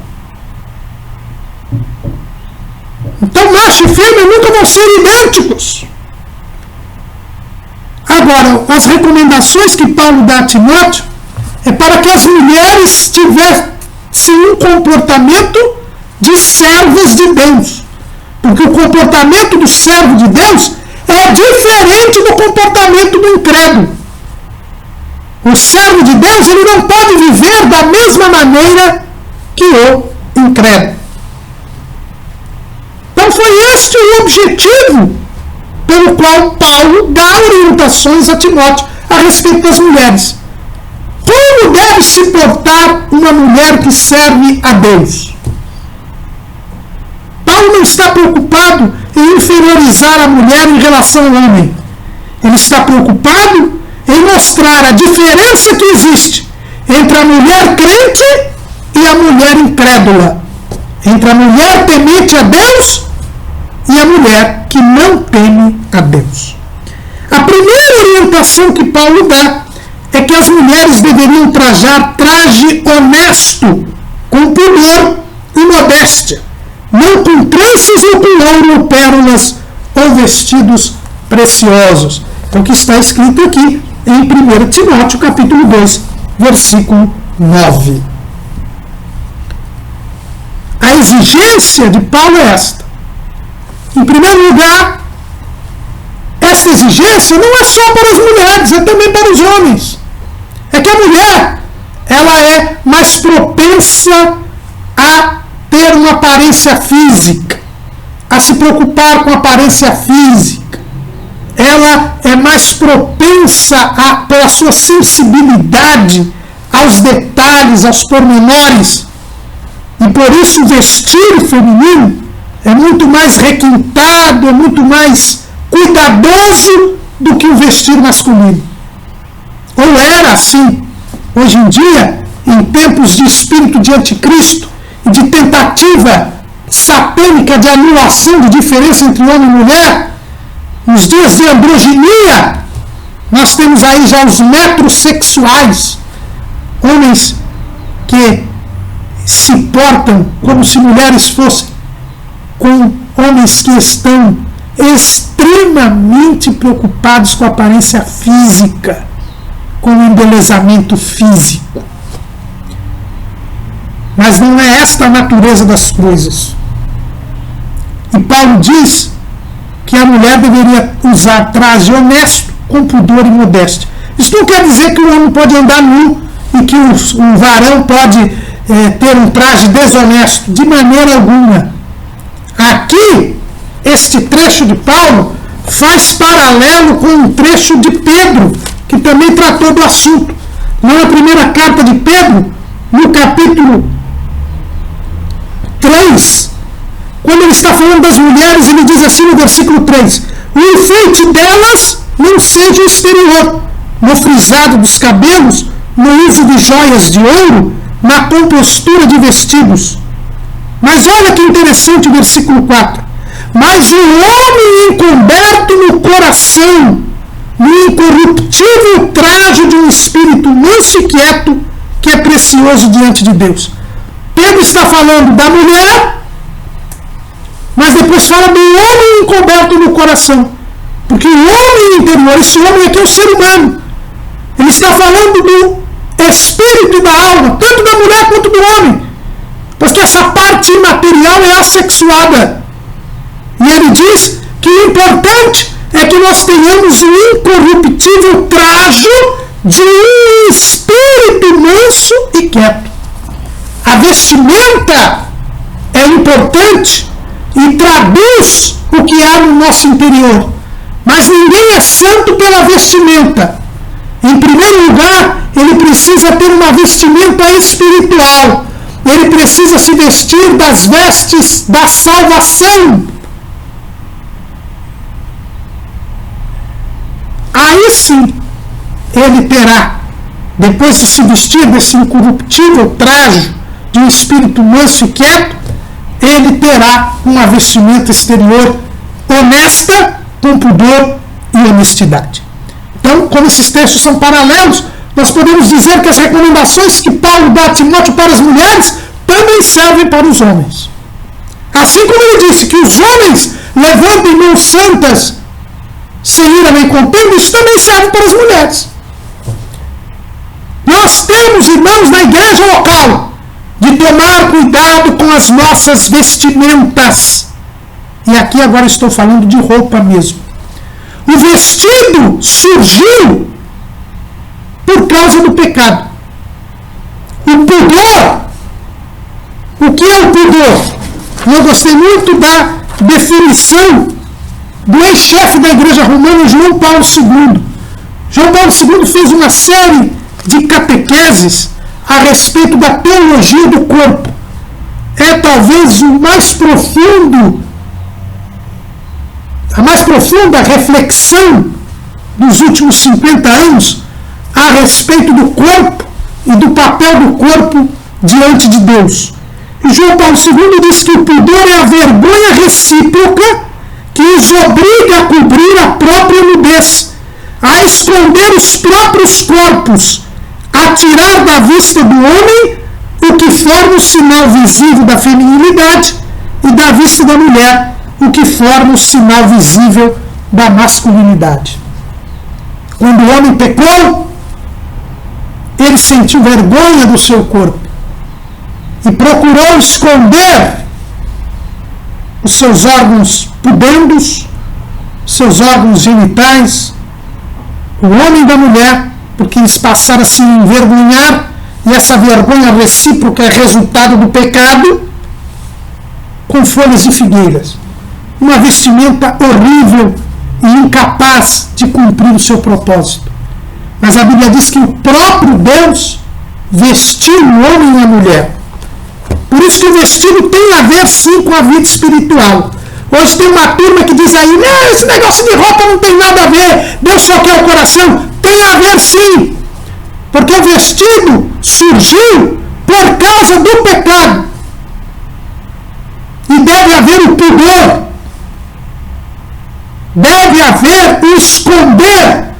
Então macho e fêmea nunca vão ser idênticos. Agora, as recomendações que Paulo dá a Timóteo é para que as mulheres tivessem um comportamento de servas de Deus. Porque o comportamento do servo de Deus é diferente do comportamento do incrédulo. O servo de Deus, ele não pode viver da mesma maneira que o incrédulo. Então foi este o objetivo pelo qual Paulo dá orientações a Timóteo a respeito das mulheres. Como deve se portar uma mulher que serve a Deus? Paulo não está preocupado em inferiorizar a mulher em relação ao homem. Ele está preocupado em mostrar a diferença que existe entre a mulher crente e a mulher incrédula, entre a mulher temente a Deus e a mulher que não teme a Deus. A primeira orientação que Paulo dá é que as mulheres deveriam trajar traje honesto, com pudor e modéstia, não com tranças ou com ouro ou pérolas ou vestidos preciosos. É o que está escrito aqui em 1 Timóteo capítulo 2, versículo 9. A exigência de Paulo é esta. Em primeiro lugar, esta exigência não é só para as mulheres, é também para os homens. É que a mulher, ela é mais propensa a ter uma aparência física, a se preocupar com a aparência física. Ela é mais propensa, pela sua sensibilidade aos detalhes, aos pormenores. E por isso o vestir feminino é muito mais requintado, é muito mais cuidadoso do que o vestir masculino. Ou era assim. Hoje em dia, em tempos de espírito de anticristo e de tentativa satânica de anulação de diferença entre homem e mulher, nos dias de androginia, nós temos aí já os metrosexuais, homens que se portam como se mulheres fossem, com homens que estão extremamente preocupados com a aparência física, com o embelezamento físico. Mas não é esta a natureza das coisas. E Paulo diz que a mulher deveria usar traje honesto, com pudor e modéstia. Isso não quer dizer que o homem pode andar nu e que o varão pode ter um traje desonesto, de maneira alguma. Aqui, este trecho de Paulo faz paralelo com um trecho de Pedro, que também tratou do assunto. Na primeira carta de Pedro, no capítulo 3, quando ele está falando das mulheres, ele diz assim no versículo 3: o enfeite delas não seja exterior, no frisado dos cabelos, no uso de joias de ouro, na compostura de vestidos, Mas olha que interessante o versículo 4. Mas o homem encoberto no coração, no incorruptível trajo de um espírito manso e quieto, que é precioso diante de Deus. Pedro está falando da mulher, mas depois fala do homem encoberto no coração. Porque o homem interior, esse homem aqui é o ser humano. Ele está falando do espírito da alma, tanto da mulher quanto do homem. Porque essa parte imaterial é assexuada. E ele diz que o importante é que nós tenhamos o incorruptível trajo de um espírito manso e quieto. A vestimenta é importante e traduz o que há no nosso interior. Mas ninguém é santo pela vestimenta. Em primeiro lugar, ele precisa ter uma vestimenta espiritual. Ele precisa se vestir das vestes da salvação. Aí sim, ele terá, depois de se vestir desse incorruptível traje de um espírito manso e quieto, ele terá uma vestimenta exterior honesta, com pudor e honestidade. Então, como esses textos são paralelos, nós podemos dizer que as recomendações que Paulo dá a Timóteo para as mulheres também servem para os homens. Assim como ele disse que os homens levantem mãos santas sem ira nem contenda, isso também serve para as mulheres. Nós temos, irmãos, na igreja local, de tomar cuidado com as nossas vestimentas. E aqui agora estou falando de roupa mesmo. O vestido surgiu por causa do pecado. O pudor. O que é o pudor? Eu gostei muito da definição do ex-chefe da igreja romana, João Paulo II. João Paulo II fez uma série de catequeses a respeito da teologia do corpo. É talvez a mais profunda reflexão dos últimos 50 anos a respeito do corpo e do papel do corpo diante de Deus. E João Paulo II diz que o pudor é a vergonha recíproca que os obriga a cobrir a própria nudez, a esconder os próprios corpos, a tirar da vista do homem o que forma o sinal visível da feminilidade e da vista da mulher o que forma o sinal visível da masculinidade. Quando o homem pecou, ele sentiu vergonha do seu corpo e procurou esconder os seus órgãos pudendos, seus órgãos genitais, o homem da mulher, porque eles passaram a se envergonhar, e essa vergonha recíproca é resultado do pecado, com folhas de figueiras. Uma vestimenta horrível e incapaz de cumprir o seu propósito. Mas a Bíblia diz que o próprio Deus vestiu o homem e a mulher. Por isso que o vestido tem a ver sim com a vida espiritual. Hoje tem uma turma que diz aí, não, esse negócio de roupa não tem nada a ver, Deus só quer o coração. Tem a ver sim, porque o vestido surgiu por causa do pecado. E deve haver o pudor, deve haver o esconder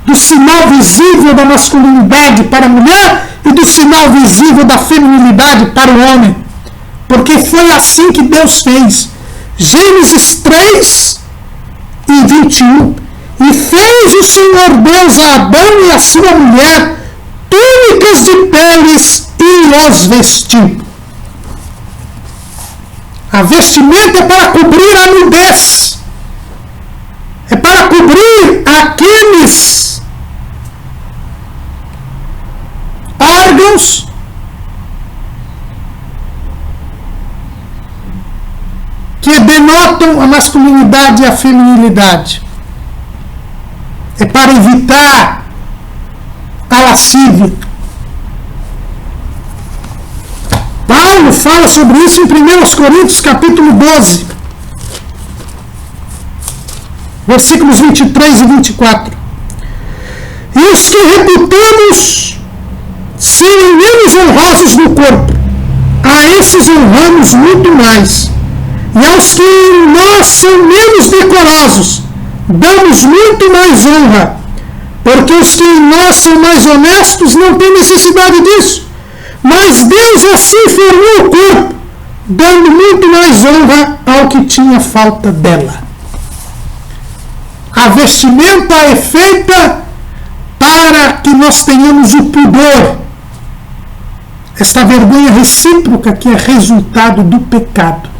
do sinal visível da masculinidade para a mulher e do sinal visível da feminilidade para o homem. Porque foi assim que Deus fez. Gênesis 3 e 21. E fez o Senhor Deus a Adão e a sua mulher túnicas de peles e os vestiu. A vestimenta é para cobrir a nudez. É para cobrir aqueles órgãos que denotam a masculinidade e a feminilidade. É para evitar a lascívia. Paulo fala sobre isso em 1 Coríntios capítulo 12, versículos 23 e 24. E os que reputamos serem menos honrosos no corpo, a esses honramos muito mais. E aos que em nós são menos decorosos, damos muito mais honra, porque os que em nós são mais honestos não têm necessidade disso. Mas Deus assim formou o corpo, dando muito mais honra ao que tinha falta dela. A vestimenta é feita para que nós tenhamos o pudor, esta vergonha recíproca que é resultado do pecado.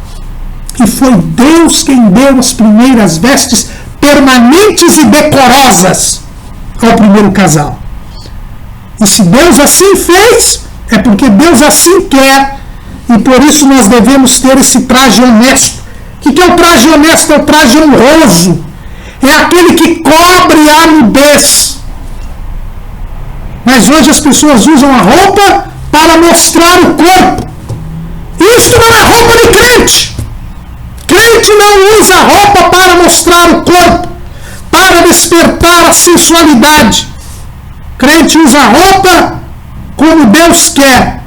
E foi Deus quem deu as primeiras vestes permanentes e decorosas ao primeiro casal. E se Deus assim fez, é porque Deus assim quer, e por isso nós devemos ter esse traje honesto. O que é o traje honesto? É o traje honroso. É aquele que cobre a nudez. Mas hoje as pessoas usam a roupa para mostrar o corpo. Isto não é roupa de crente. Crente não usa roupa para mostrar o corpo, para despertar a sensualidade. Crente usa roupa como Deus quer,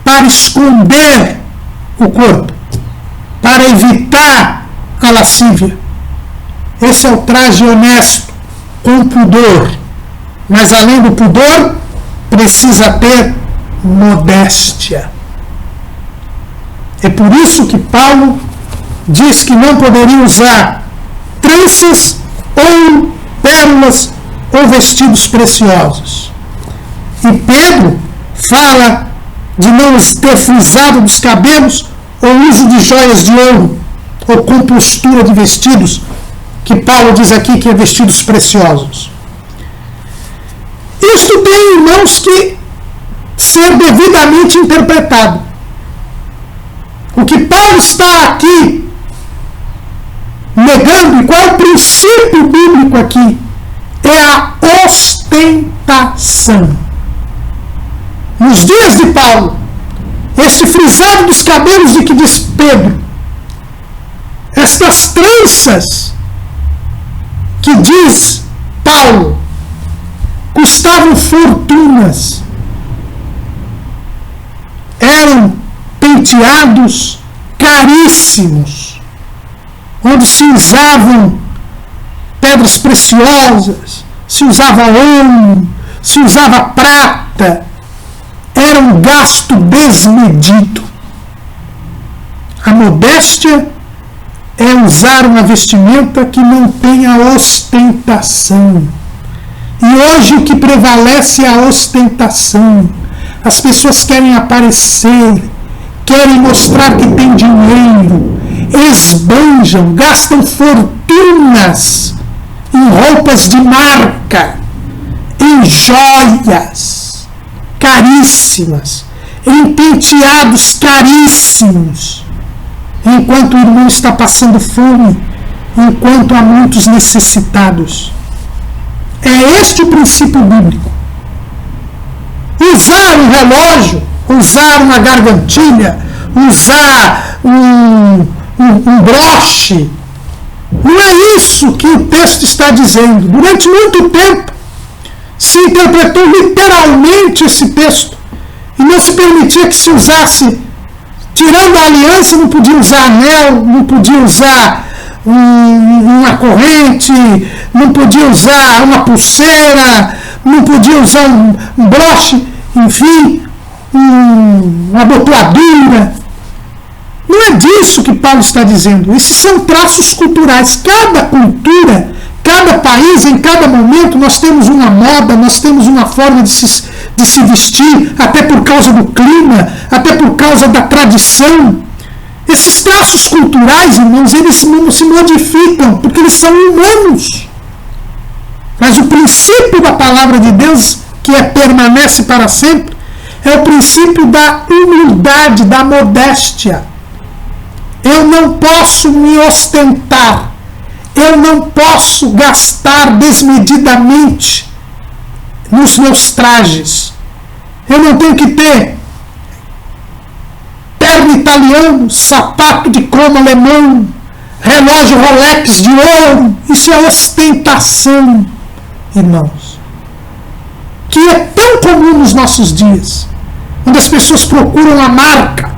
para esconder o corpo, para evitar a lascívia. Esse é o traje honesto, com pudor. Mas além do pudor, precisa ter modéstia. É por isso que Paulo diz que não poderia usar tranças ou pérolas ou vestidos preciosos. E Pedro fala de não ter frisado dos cabelos ou uso de joias de ouro ou compostura de vestidos, que Paulo diz aqui que é vestidos preciosos. Isto tem, irmãos, que ser devidamente interpretado. O que Paulo está aqui negando, e qual é o princípio bíblico aqui? É a ostentação. Nos dias de Paulo, este frisado dos cabelos de que diz Pedro, estas tranças que diz Paulo, custavam fortunas, eram penteados caríssimos, onde se usavam pedras preciosas, se usava ouro, se usava prata. Era um gasto desmedido. A modéstia é usar uma vestimenta que não tenha ostentação. E hoje o que prevalece é a ostentação. As pessoas querem aparecer, querem mostrar que tem dinheiro, esbanjam, gastam fortunas em roupas de marca, em joias caríssimas, em penteados caríssimos, enquanto o irmão está passando fome, enquanto há muitos necessitados. É este o princípio bíblico. Usar um relógio, usar uma gargantilha, usar um broche, não é isso que o texto está dizendo. Durante muito tempo se interpretou literalmente esse texto e não se permitia que se usasse, tirando a aliança, não podia usar anel, não podia usar uma corrente, não podia usar uma pulseira, não podia usar um broche, enfim, uma abotoadura. Não é disso que Paulo está dizendo. Esses são traços culturais. Cada cultura, cada país, em cada momento, nós temos uma moda, nós temos uma forma de se vestir, até por causa do clima, até por causa da tradição. Esses traços culturais, irmãos, eles se modificam, porque eles são humanos. Mas o princípio da palavra de Deus, que permanece para sempre, é o princípio da humildade, da modéstia. Eu não posso me ostentar. Eu não posso gastar desmedidamente nos meus trajes. Eu não tenho que ter terno italiano, sapato de cromo alemão, relógio Rolex de ouro. Isso é ostentação, irmãos, que é tão comum nos nossos dias, onde as pessoas procuram a marca,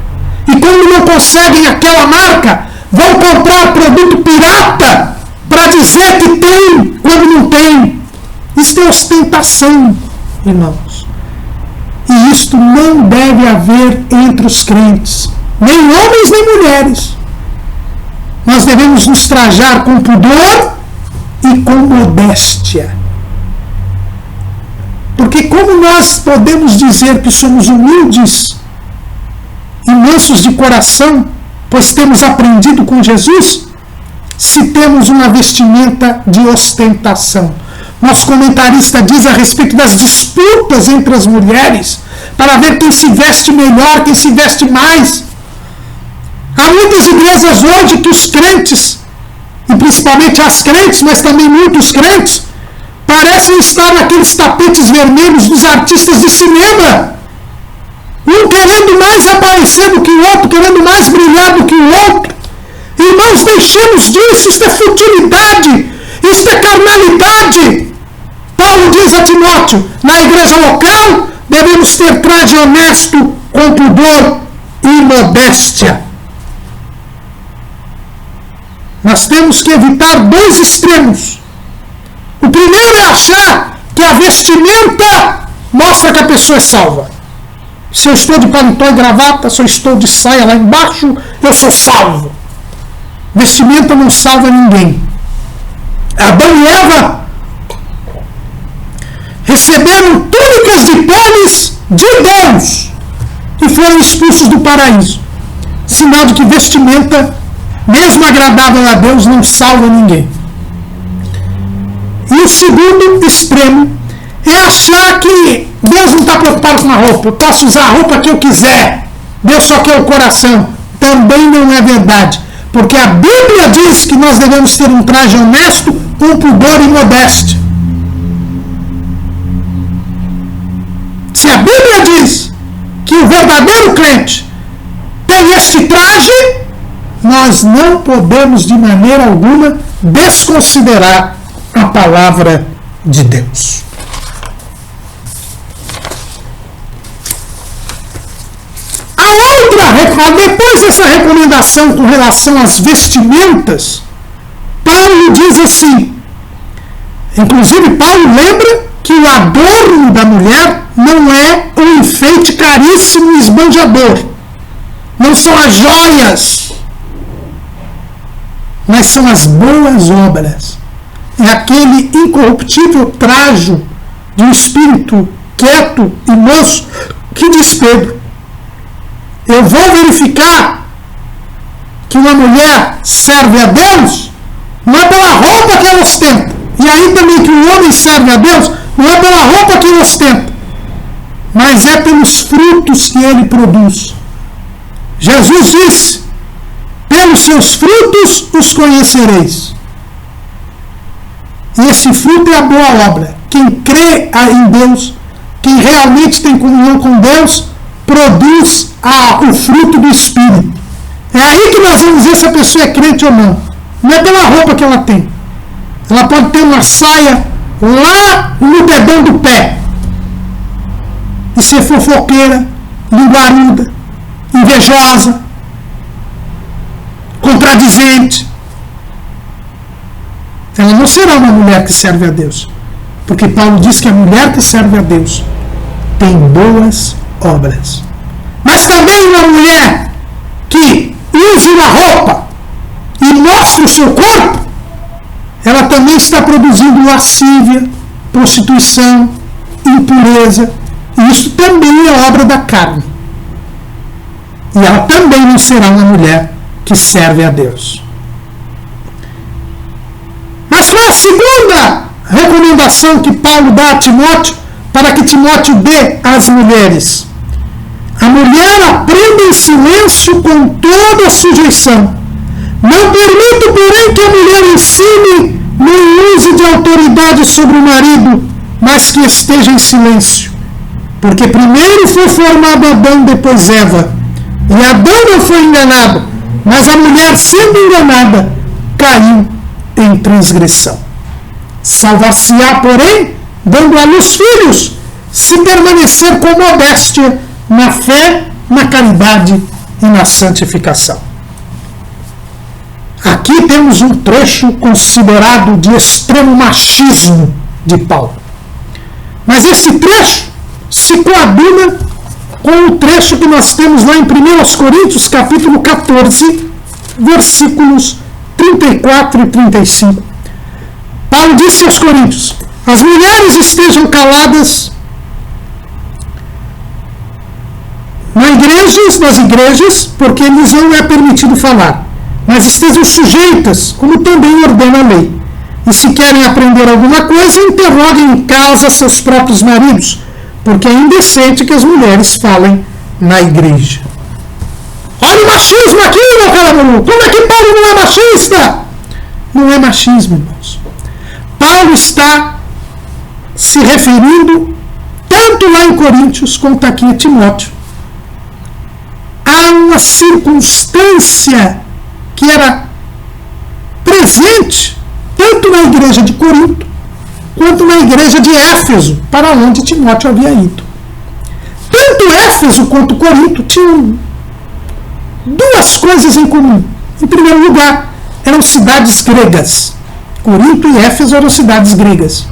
E quando não conseguem aquela marca, vão comprar produto pirata para dizer que tem quando não tem. Isso é ostentação, irmãos. E isto não deve haver entre os crentes, nem homens nem mulheres. Nós devemos nos trajar com pudor e com modéstia. Porque como nós podemos dizer que somos humildes e mansos de coração, pois temos aprendido com Jesus, se temos uma vestimenta de ostentação? Nosso comentarista diz a respeito das disputas entre as mulheres, para ver quem se veste melhor, quem se veste mais. Há muitas igrejas hoje que os crentes, e principalmente as crentes, mas também muitos crentes, parecem estar naqueles tapetes vermelhos dos artistas de cinema. Um querendo mais aparecer do que o outro, querendo mais brilhar do que o outro. Irmãos, deixemos disso, isso é futilidade, isso é carnalidade. Paulo diz a Timóteo, na igreja local, devemos ter traje honesto, com pudor e modéstia. Nós temos que evitar dois extremos. O primeiro é achar que a vestimenta mostra que a pessoa é salva. Se eu estou de paletó e gravata, se eu estou de saia lá embaixo, eu sou salvo. Vestimenta não salva ninguém. Adão e Eva receberam túnicas de peles de Deus e foram expulsos do paraíso. Sinal de que vestimenta, mesmo agradável a Deus, não salva ninguém. E o segundo extremo é achar que Deus não está preocupado com a roupa. Eu posso usar a roupa que eu quiser. Deus só quer o coração. Também não é verdade. Porque a Bíblia diz que nós devemos ter um traje honesto, com pudor e modéstia. Se a Bíblia diz que o verdadeiro crente tem este traje, nós não podemos de maneira alguma desconsiderar a palavra de Deus. Depois dessa recomendação com relação às vestimentas, Paulo diz assim, inclusive Paulo lembra que o adorno da mulher não é um enfeite caríssimo e esbanjador, não são as joias, mas são as boas obras. É aquele incorruptível trajo de um espírito quieto e moço que diz Pedro: eu vou verificar que uma mulher serve a Deus não é pela roupa que ela ostenta. E aí também que o homem serve a Deus não é pela roupa que ele ostenta, mas é pelos frutos que ele produz. Jesus disse: pelos seus frutos os conhecereis. E esse fruto é a boa obra. Quem crê em Deus, quem realmente tem comunhão com Deus, produz o fruto do Espírito. É aí que nós vamos ver se a pessoa é crente ou não. Não é pela roupa que ela tem. Ela pode ter uma saia lá no dedão do pé e ser fofoqueira, linguaruda, invejosa, contradizente. Ela não será uma mulher que serve a Deus, porque Paulo diz que a mulher que serve a Deus tem boas obras. Mas também uma mulher que use uma roupa e mostre o seu corpo, ela também está produzindo lascívia, prostituição, impureza. E isso também é obra da carne. E ela também não será uma mulher que serve a Deus. Mas qual é a segunda recomendação que Paulo dá a Timóteo para que Timóteo dê às mulheres? A mulher aprenda em silêncio com toda a sujeição. Não permito, porém, que a mulher ensine nem use de autoridade sobre o marido, mas que esteja em silêncio. Porque primeiro foi formado Adão, depois Eva. E Adão não foi enganado, mas a mulher, sendo enganada, caiu em transgressão. Salvar-se-á, porém, dando à luz filhos, se permanecer com modéstia na fé, na caridade e na santificação. Aqui temos um trecho considerado de extremo machismo de Paulo. Mas esse trecho se coaduna com o trecho que nós temos lá em 1 Coríntios, capítulo 14, versículos 34 e 35. Paulo disse aos coríntios: as mulheres estejam caladas nas igrejas, porque lhes não é permitido falar, mas estejam sujeitas, como também ordena a lei. E se querem aprender alguma coisa, interroguem em casa seus próprios maridos, porque é indecente que as mulheres falem na igreja. Olha o machismo aqui, meu caro aluno. Como é que Paulo não é machista? Não é machismo, irmãos. Paulo está se referindo, tanto lá em Coríntios quanto aqui em Timóteo, a uma circunstância que era presente tanto na igreja de Corinto quanto na igreja de Éfeso, para onde Timóteo havia ido. Tanto Éfeso quanto Corinto tinham duas coisas em comum. Em primeiro lugar, eram cidades gregas. Corinto e Éfeso eram cidades gregas.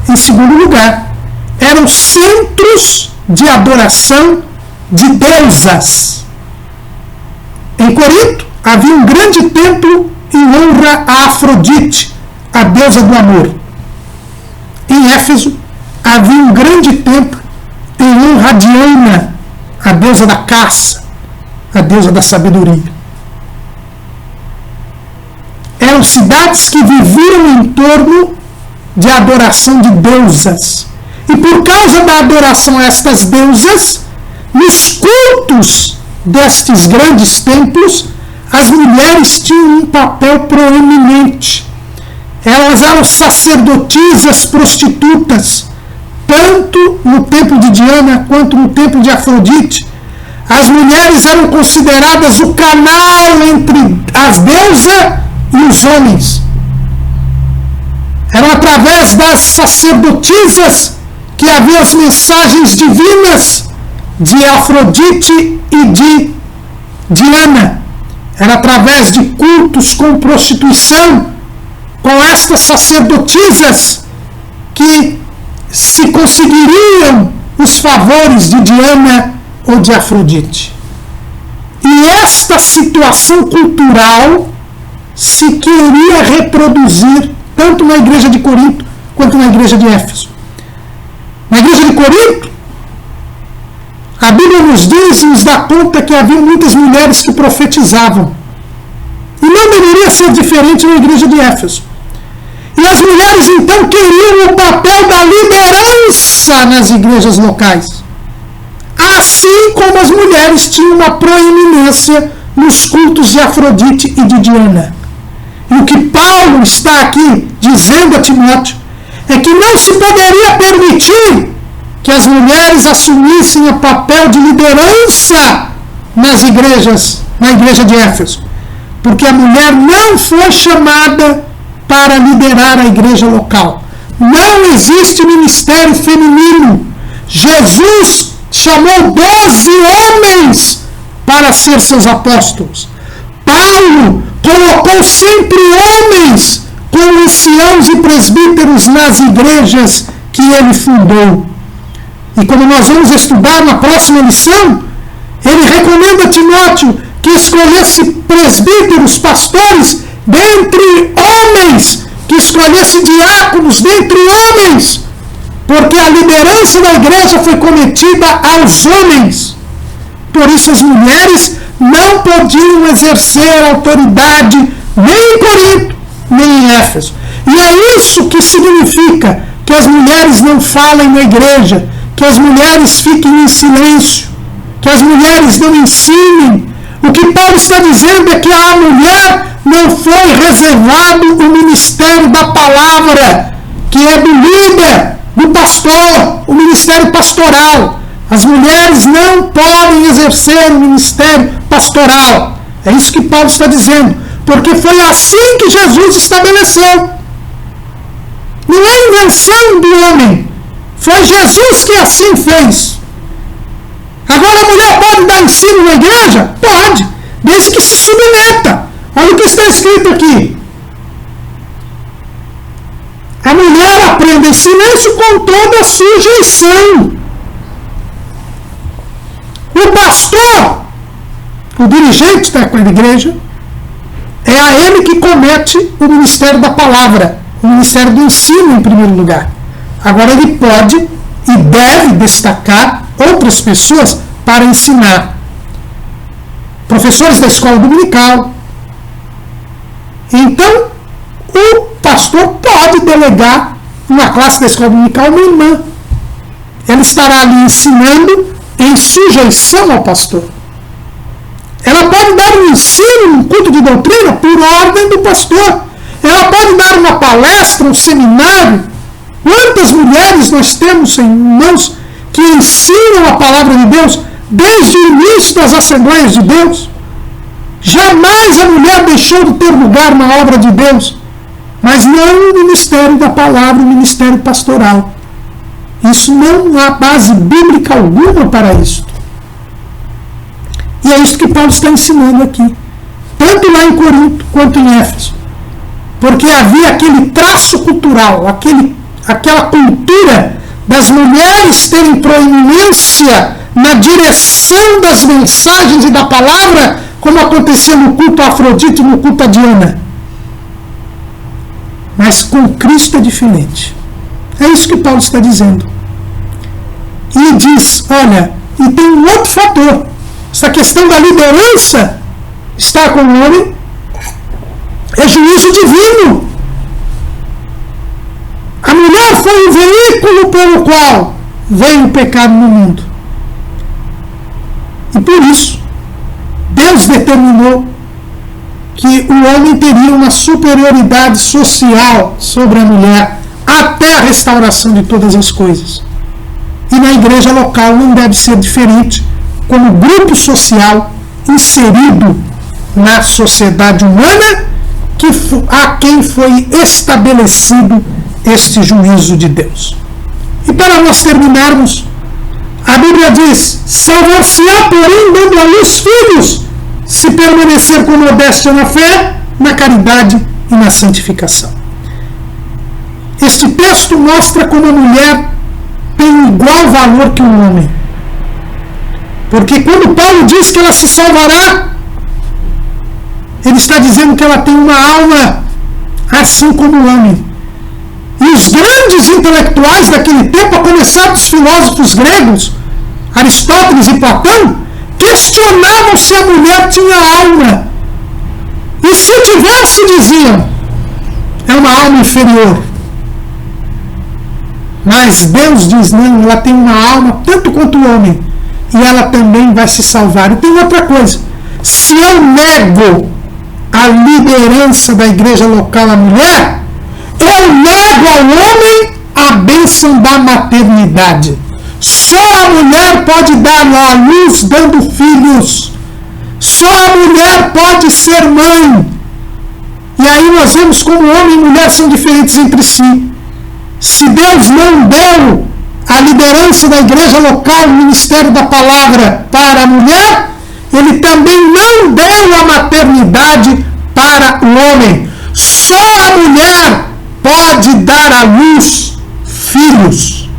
Em segundo lugar, eram centros de adoração de deusas. Em Corinto, havia um grande templo em honra a Afrodite, a deusa do amor. Em Éfeso, havia um grande templo em honra a Diana, a deusa da caça, a deusa da sabedoria. Eram cidades que viviam em torno de adoração de deusas. E por causa da adoração a estas deusas, nos cultos destes grandes templos, as mulheres tinham um papel proeminente. Elas eram sacerdotisas prostitutas, tanto no templo de Diana quanto no templo de Afrodite. As mulheres eram consideradas o canal entre as deusas e os homens. Eram através das sacerdotisas que havia as mensagens divinas de Afrodite e de Diana. Era através de cultos com prostituição, com estas sacerdotisas, que se conseguiriam os favores de Diana ou de Afrodite. E esta situação cultural se queria reproduzir tanto na igreja de Corinto quanto na igreja de Éfeso. Na igreja de Corinto, a Bíblia nos diz e nos dá conta que havia muitas mulheres que profetizavam. E não deveria ser diferente na igreja de Éfeso. E as mulheres então queriam o papel da liderança nas igrejas locais. Assim como as mulheres tinham uma proeminência nos cultos de Afrodite e de Diana. E o que Paulo está aqui dizendo a Timóteo é que não se poderia permitir que as mulheres assumissem o papel de liderança nas igrejas, na igreja de Éfeso. Porque a mulher não foi chamada para liderar a igreja local. Não existe ministério feminino. Jesus chamou 12 homens para ser seus apóstolos. Paulo colocou sempre homens como anciãos e presbíteros nas igrejas que ele fundou. E como nós vamos estudar na próxima lição, ele recomenda a Timóteo que escolhesse presbíteros, pastores, dentre homens, que escolhesse diáconos dentre homens, porque a liderança da igreja foi cometida aos homens. Por isso as mulheres não podiam exercer autoridade nem em Corinto, nem em Éfeso. E é isso que significa que as mulheres não falem na igreja, que as mulheres fiquem em silêncio, que as mulheres não ensinem. O que Paulo está dizendo é que a mulher não foi reservado o ministério da palavra, que é do líder, do pastor, o ministério pastoral. As mulheres não podem exercer o ministério pastoral. É isso que Paulo está dizendo, porque foi assim que Jesus estabeleceu. Não é invenção do homem, foi Jesus que assim fez. Agora a mulher pode dar ensino na igreja? Pode, desde que se submeta. Olha o que está escrito aqui. A mulher aprende em silêncio com toda a sujeição. O pastor, o dirigente da igreja, é a ele que comete o ministério da palavra, o ministério do ensino em primeiro lugar. Agora ele pode e deve destacar outras pessoas para ensinar. Professores da escola dominical. Então, o pastor pode delegar uma classe da escola dominical a uma irmã. Ela estará ali ensinando em sujeição ao pastor. Ela pode dar um ensino, um culto de doutrina, por ordem do pastor. Ela pode dar uma palestra, um seminário. Quantas mulheres nós temos, irmãos, que ensinam a palavra de Deus desde o início das Assembleias de Deus? Jamais a mulher deixou de ter lugar na obra de Deus, mas não o ministério da palavra, o ministério pastoral. Isso não há base bíblica alguma para isso. E é isso que Paulo está ensinando aqui, tanto lá em Corinto quanto em Éfeso. Porque havia aquele traço cultural, aquela cultura das mulheres terem proeminência na direção das mensagens e da palavra, como acontecia no culto a Afrodite e no culto a Diana. Mas com Cristo é diferente. É isso que Paulo está dizendo. E diz, olha, e tem um outro fator. Essa questão da liderança está com o homem, é juízo divino. A mulher foi o veículo pelo qual veio o pecado no mundo. E por isso, Deus determinou que o homem teria uma superioridade social sobre a mulher até a restauração de todas as coisas. E na igreja local não deve ser diferente, como grupo social inserido na sociedade humana a quem foi estabelecido este juízo de Deus. E para nós terminarmos, a Bíblia diz: salvar-se-á, porém, dando à luz filhos, se permanecer com modéstia na fé, na caridade e na santificação. Este texto mostra como a mulher tem igual valor que o homem. Porque quando Paulo diz que ela se salvará, ele está dizendo que ela tem uma alma assim como o homem. E os grandes intelectuais daquele tempo, a começar dos filósofos gregos, Aristóteles e Platão, questionavam se a mulher tinha alma. E se tivesse, diziam, é uma alma inferior. Mas Deus diz, não, ela tem uma alma tanto quanto o homem. E ela também vai se salvar. E tem outra coisa. Se eu nego a liderança da igreja local à mulher, eu nego ao homem a bênção da maternidade. Só a mulher pode dar à luz dando filhos. Só a mulher pode ser mãe. E aí nós vemos como homem e mulher são diferentes entre si. Se Deus não deu a liderança da igreja local, o ministério da palavra para a mulher, ele também não deu a maternidade para o homem. Só a mulher pode dar à luz filhos.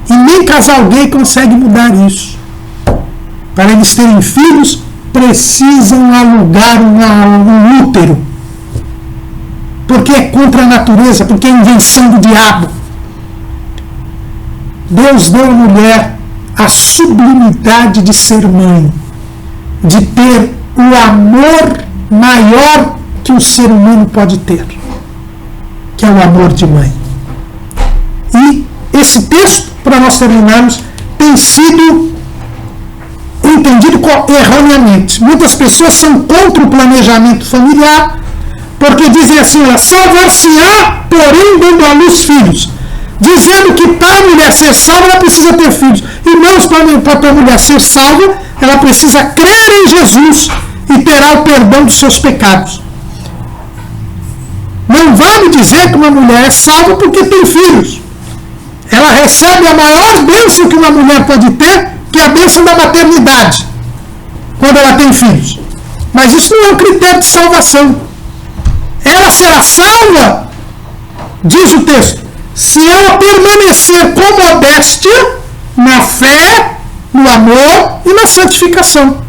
E nem casal gay consegue mudar isso. Para eles terem filhos, precisam alugar um útero. Porque é contra a natureza, porque é invenção do diabo. Deus deu à mulher a sublimidade de ser mãe, de ter o amor maior que o ser humano pode ter, que é o amor de mãe. E esse texto, para nós terminarmos, tem sido entendido erroneamente. Muitas pessoas são contra o planejamento familiar, porque dizem assim, ela salvar-se-á, porém dando à luz filhos. Dizendo que para a mulher ser salva, ela precisa ter filhos. Irmãos, para a mulher ser salva, ela precisa crer em Jesus e terá o perdão dos seus pecados. Não vale dizer que uma mulher é salva porque tem filhos. ela recebe a maior bênção que uma mulher pode ter, que é a bênção da maternidade, quando ela tem filhos. Mas isso não é um critério de salvação. Ela será salva, diz o texto, se ela permanecer com modéstia na fé, no amor e na santificação.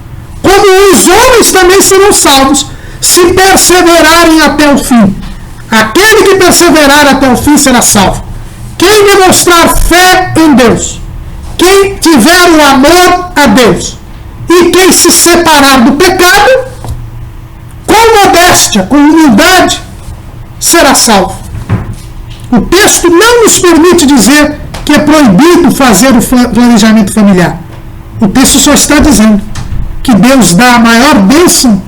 Como os homens também serão salvos se perseverarem até o fim. Aquele que perseverar até o fim será salvo. Quem demonstrar fé em Deus, quem tiver o amor a Deus e quem se separar do pecado, com modéstia, com humildade, será salvo. O texto não nos permite dizer que é proibido fazer o planejamento familiar. O texto só está dizendo que Deus dá a maior bênção,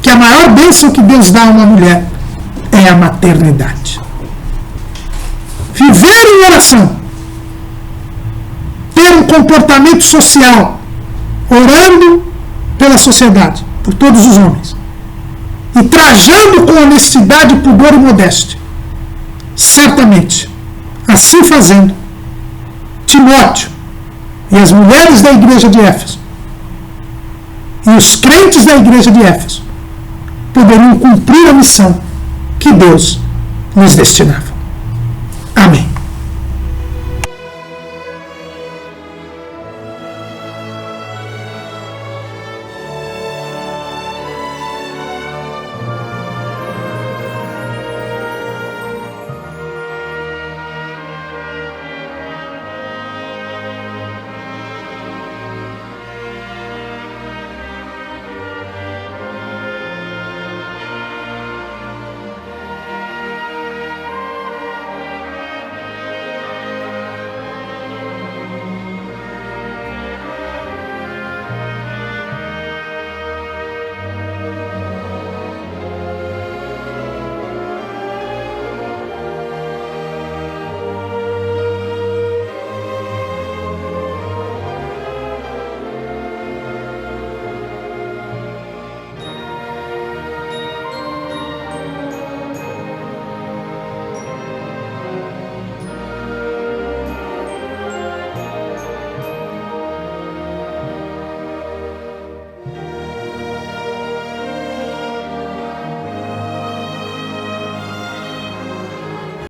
que a maior bênção que Deus dá a uma mulher é a maternidade. Viver em oração, ter um comportamento social, orando pela sociedade, por todos os homens, e trajando com honestidade, pudor e modéstia. Certamente, assim fazendo, Timóteo e as mulheres da igreja de Éfeso e os crentes da igreja de Éfeso poderiam cumprir a missão que Deus lhes destinava.